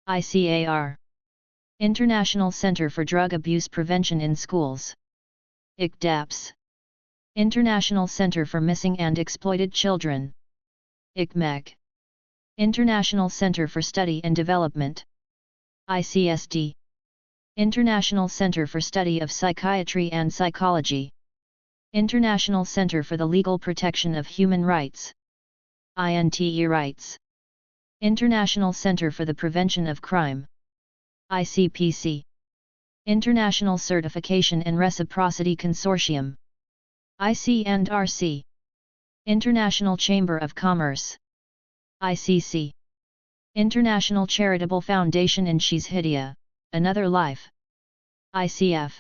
ICAR. International Center for Drug Abuse Prevention in Schools. ICDAPS. International Center for Missing and Exploited Children. ICMEC. International Center for Study and Development. ICSD. International Center for Study of Psychiatry and Psychology. International Center for the Legal Protection of Human Rights. INTE Rights. International Center for the Prevention of Crime. ICPC. International Certification and Reciprocity Consortium. IC&RC. International Chamber of Commerce. ICC. International Charitable Foundation in Shizhidia, Another Life. ICF.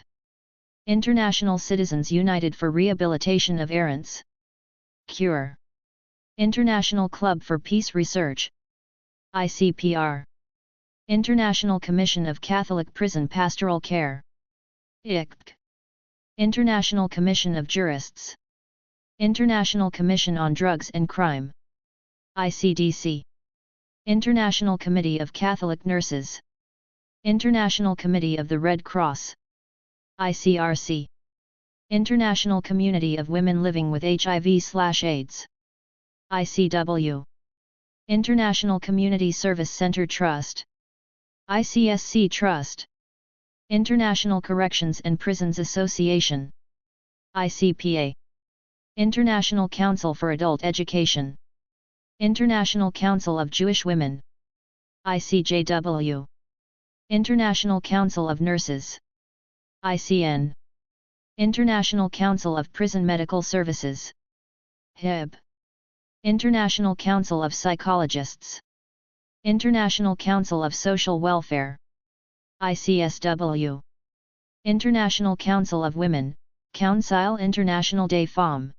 International Citizens United for Rehabilitation of Errants. CURE. International Club for Peace Research. ICPR. International Commission of Catholic Prison Pastoral Care. ICC. International Commission of Jurists. International Commission on Drugs and Crime. ICDC. International Committee of Catholic Nurses. International Committee of the Red Cross. ICRC. International Community of Women Living with HIV/AIDS. ICW. International Community Service Center Trust. ICSC Trust. International Corrections and Prisons Association. ICPA. International Council for Adult Education. International Council of Jewish Women. ICJW. International Council of Nurses. ICN. International Council of Prison Medical Services. HIB. International Council of Psychologists. International Council of Social Welfare. ICSW. International Council of Women, Council International des Femmes.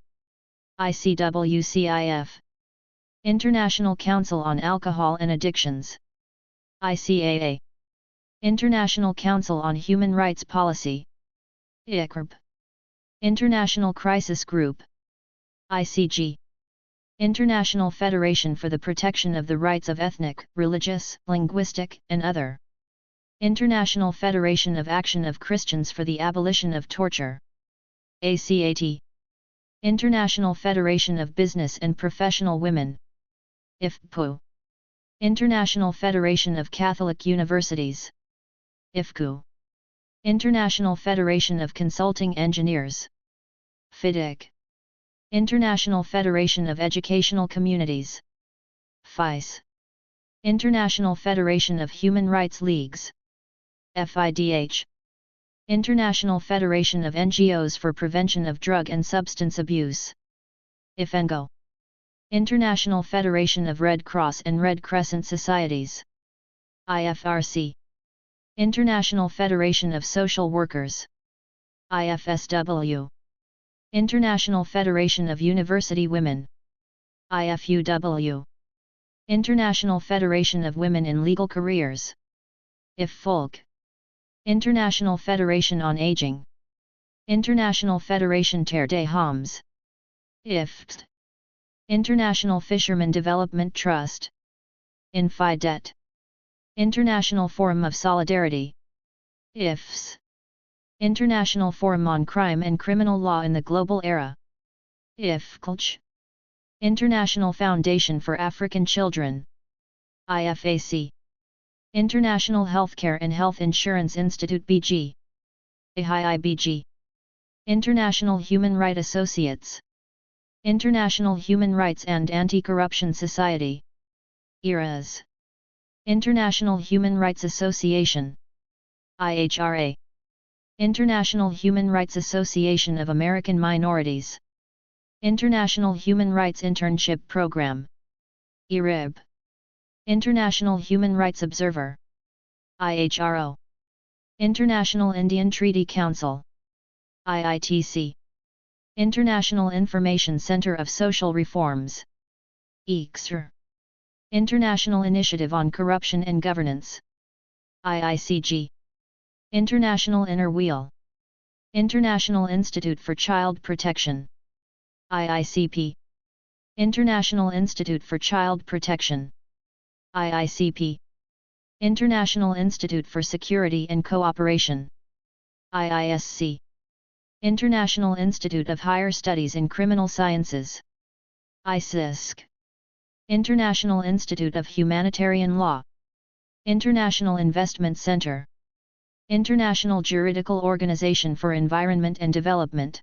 ICWCIF. International Council on Alcohol and Addictions. ICAA. International Council on Human Rights Policy. ICRB. International Crisis Group. ICG. International Federation for the Protection of the Rights of Ethnic, Religious, Linguistic, and Other. International Federation of Action of Christians for the Abolition of Torture. ACAT. International Federation of Business and Professional Women. IFPU. International Federation of Catholic Universities. IFCU. International Federation of Consulting Engineers. FIDIC. International Federation of Educational Communities. FICE. International Federation of Human Rights Leagues. FIDH. International Federation of NGOs for Prevention of Drug and Substance Abuse. IFNGO. International Federation of Red Cross and Red Crescent Societies. IFRC. International Federation of Social Workers. IFSW. International Federation of University Women. IFUW. International Federation of Women in Legal Careers. IFFOLC. International Federation on Aging. International Federation Terre des Hommes. IFT. International Fishermen Development Trust. INFIDET. International Forum of Solidarity. IFS. International Forum on Crime and Criminal Law in the Global Era. IFCLCH. International Foundation for African Children. IFAC. International Healthcare and Health Insurance Institute BG. IHIBG. International Human Rights Associates. International Human Rights and Anti-Corruption Society. IRAS. International Human Rights Association. IHRA. International Human Rights Association of American Minorities. International Human Rights Internship Program. IRIB. International Human Rights Observer. IHRO. International Indian Treaty Council. IITC. International Information Center of Social Reforms. ICSR. International Initiative on Corruption and Governance. IICG. International Inner Wheel. International Institute for Child Protection. IICP. International Institute for Child Protection. IICP. International Institute for Security and Cooperation. IISC. International Institute of Higher Studies in Criminal Sciences. ICISC. International Institute of Humanitarian Law. International Investment Center. International Juridical Organization for Environment and Development.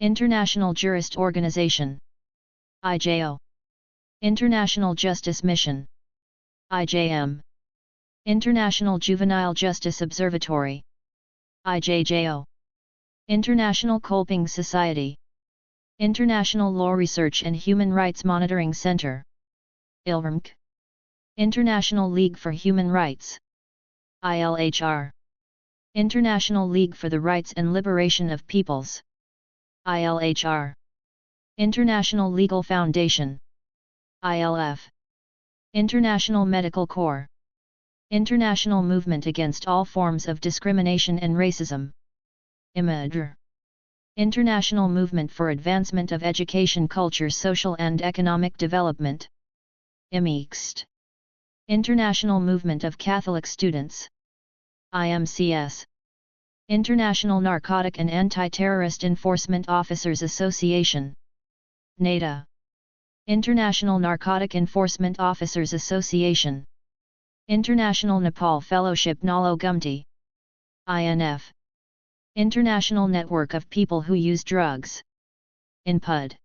International Jurist Organization. IJO. International Justice Mission. IJM. International Juvenile Justice Observatory. IJJO. International Kolping Society. International Law Research and Human Rights Monitoring Center. ILRMC. International League for Human Rights. ILHR. International League for the Rights and Liberation of Peoples. ILHR. International Legal Foundation. ILF. International Medical Corps. International Movement Against All Forms of Discrimination and Racism. IMADR. International Movement for Advancement of Education, Culture, Social and Economic Development. IMEXT. International Movement of Catholic Students. IMCS. International Narcotic and Anti-Terrorist Enforcement Officers Association. NATA. International Narcotic Enforcement Officers Association. International Nepal Fellowship Nalo Gumti. INF. International Network of People Who Use Drugs. INPUD.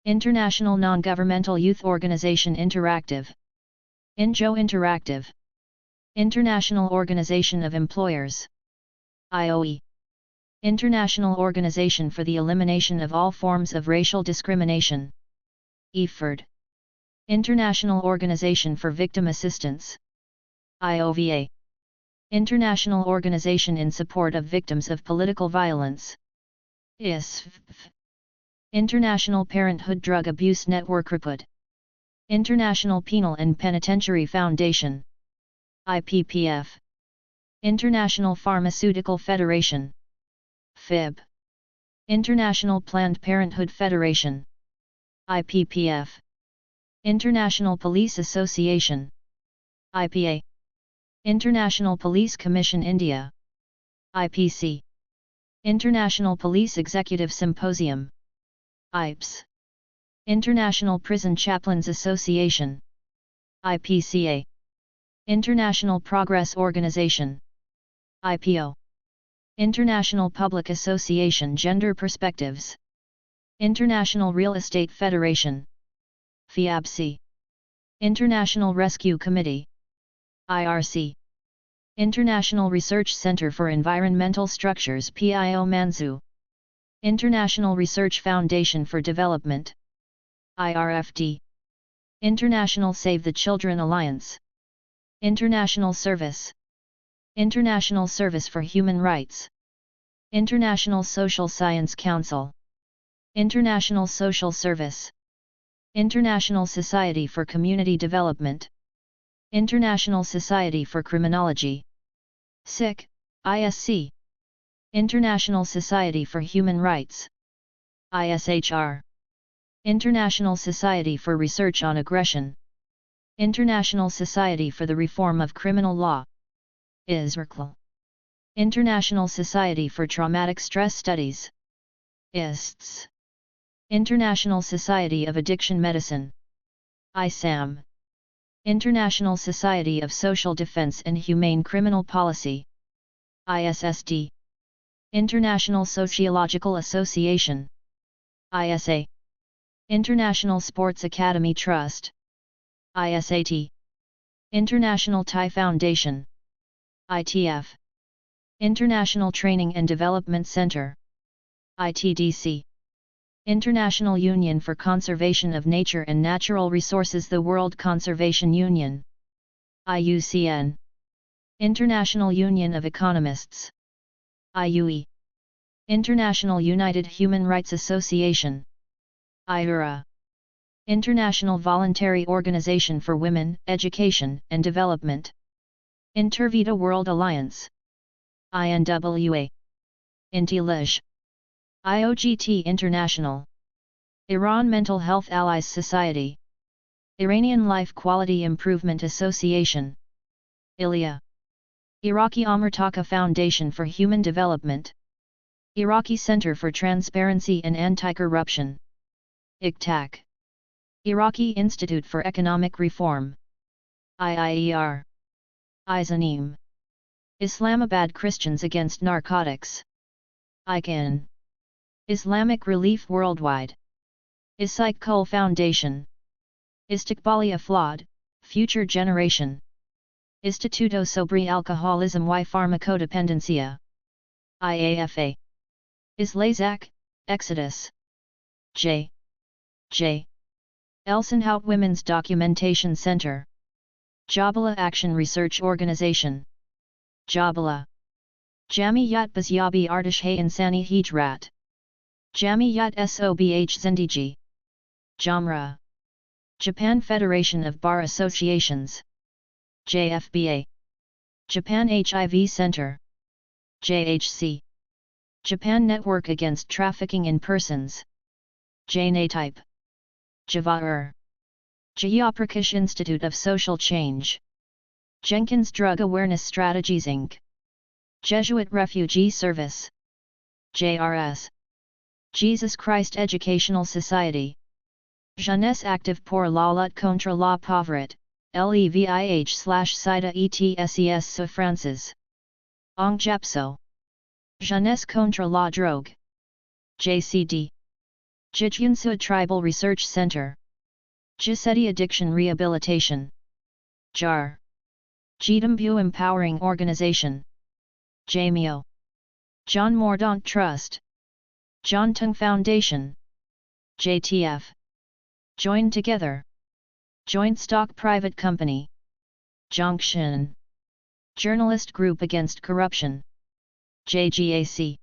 International Non-Governmental Youth Organization Interactive. INJO Interactive. International Organization of Employers. IOE. International Organization for the Elimination of All Forms of Racial Discrimination. IFRD. International Organization for Victim Assistance. IOVA. International Organization in Support of Victims of Political Violence. ISF. International Parenthood Drug Abuse Network Report. International Penal and Penitentiary Foundation. IPPF. International Pharmaceutical Federation. FIB. International Planned Parenthood Federation. IPPF. International Police Association. IPA. International Police Commission India. IPC. International Police Executive Symposium. IPS. International Prison Chaplains Association. IPCA. International Progress Organization. IPO. International Public Association Gender Perspectives. International Real Estate Federation. FIABC. International Rescue Committee, IRC. International Research Center for Environmental Structures, PIO Manzu. International Research Foundation for Development, IRFD. International Save the Children Alliance. International Service. International Service for Human Rights. International Social Science Council. International Social Service. International Society for Community Development. International Society for Criminology. SIC, ISC. International Society for Human Rights, ISHR. International Society for Research on Aggression. International Society for the Reform of Criminal Law, ISRCL. International Society for Traumatic Stress Studies, ISTS. International Society of Addiction Medicine, ISAM. International Society of Social Defense and Humane Criminal Policy, ISSD. International Sociological Association, ISA. International Sports Academy Trust, ISAT. International Thai Foundation, ITF. International Training and Development Center, ITDC. International Union for Conservation of Nature and Natural Resources, the World Conservation Union, IUCN. International Union of Economists, IUE. International United Human Rights Association, IURA. International Voluntary Organization for Women, Education and Development, Intervita World Alliance, INWA. INTI-LIJ. IOGT International. Iran Mental Health Allies Society. Iranian Life Quality Improvement Association, ILIA. Iraqi Amartaka Foundation for Human Development. Iraqi Center for Transparency and Anti-Corruption, ICTAC. Iraqi Institute for Economic Reform, IIER. IZANIM. Islamabad Christians Against Narcotics, ICAN. Islamic Relief Worldwide. Istiqbal Foundation. Istiqbali Aflad, Future Generation. Instituto sobre Alcoholismo y Farmacodependencia, IAFA. Islazak, Exodus. J. Elsenhout Women's Documentation Center. Jabala Action Research Organization, Jabala. Jamiyat Bazyabi Artish Insani Hijrat. Jamiyat Sobh Zendigi. Jamra. Japan Federation of Bar Associations, JFBA. Japan HIV Center, JHC. Japan Network Against Trafficking in Persons, JNATYPE. Javaur. Jayaprakash Institute of Social Change. Jenkins Drug Awareness Strategies Inc. Jesuit Refugee Service, JRS. Jesus Christ Educational Society. Jeunesse Active pour la lutte contre la pauvreté, LEVIH/SIDA ETSES Souffrances. Ongjapso. Jeunesse contre la drogue, JCD. Jijunsu Tribal Research Center. Jiseti Addiction Rehabilitation, JAR. Jidambu Empowering Organization, JMIO. John Mordaunt Trust. John Tung Foundation, JTF. Join Together. Joint Stock Private Company, Junction. Journalist Group Against Corruption, JGAC.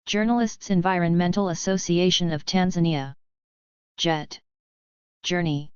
Journalists Environmental Association of Tanzania, JET. Journey.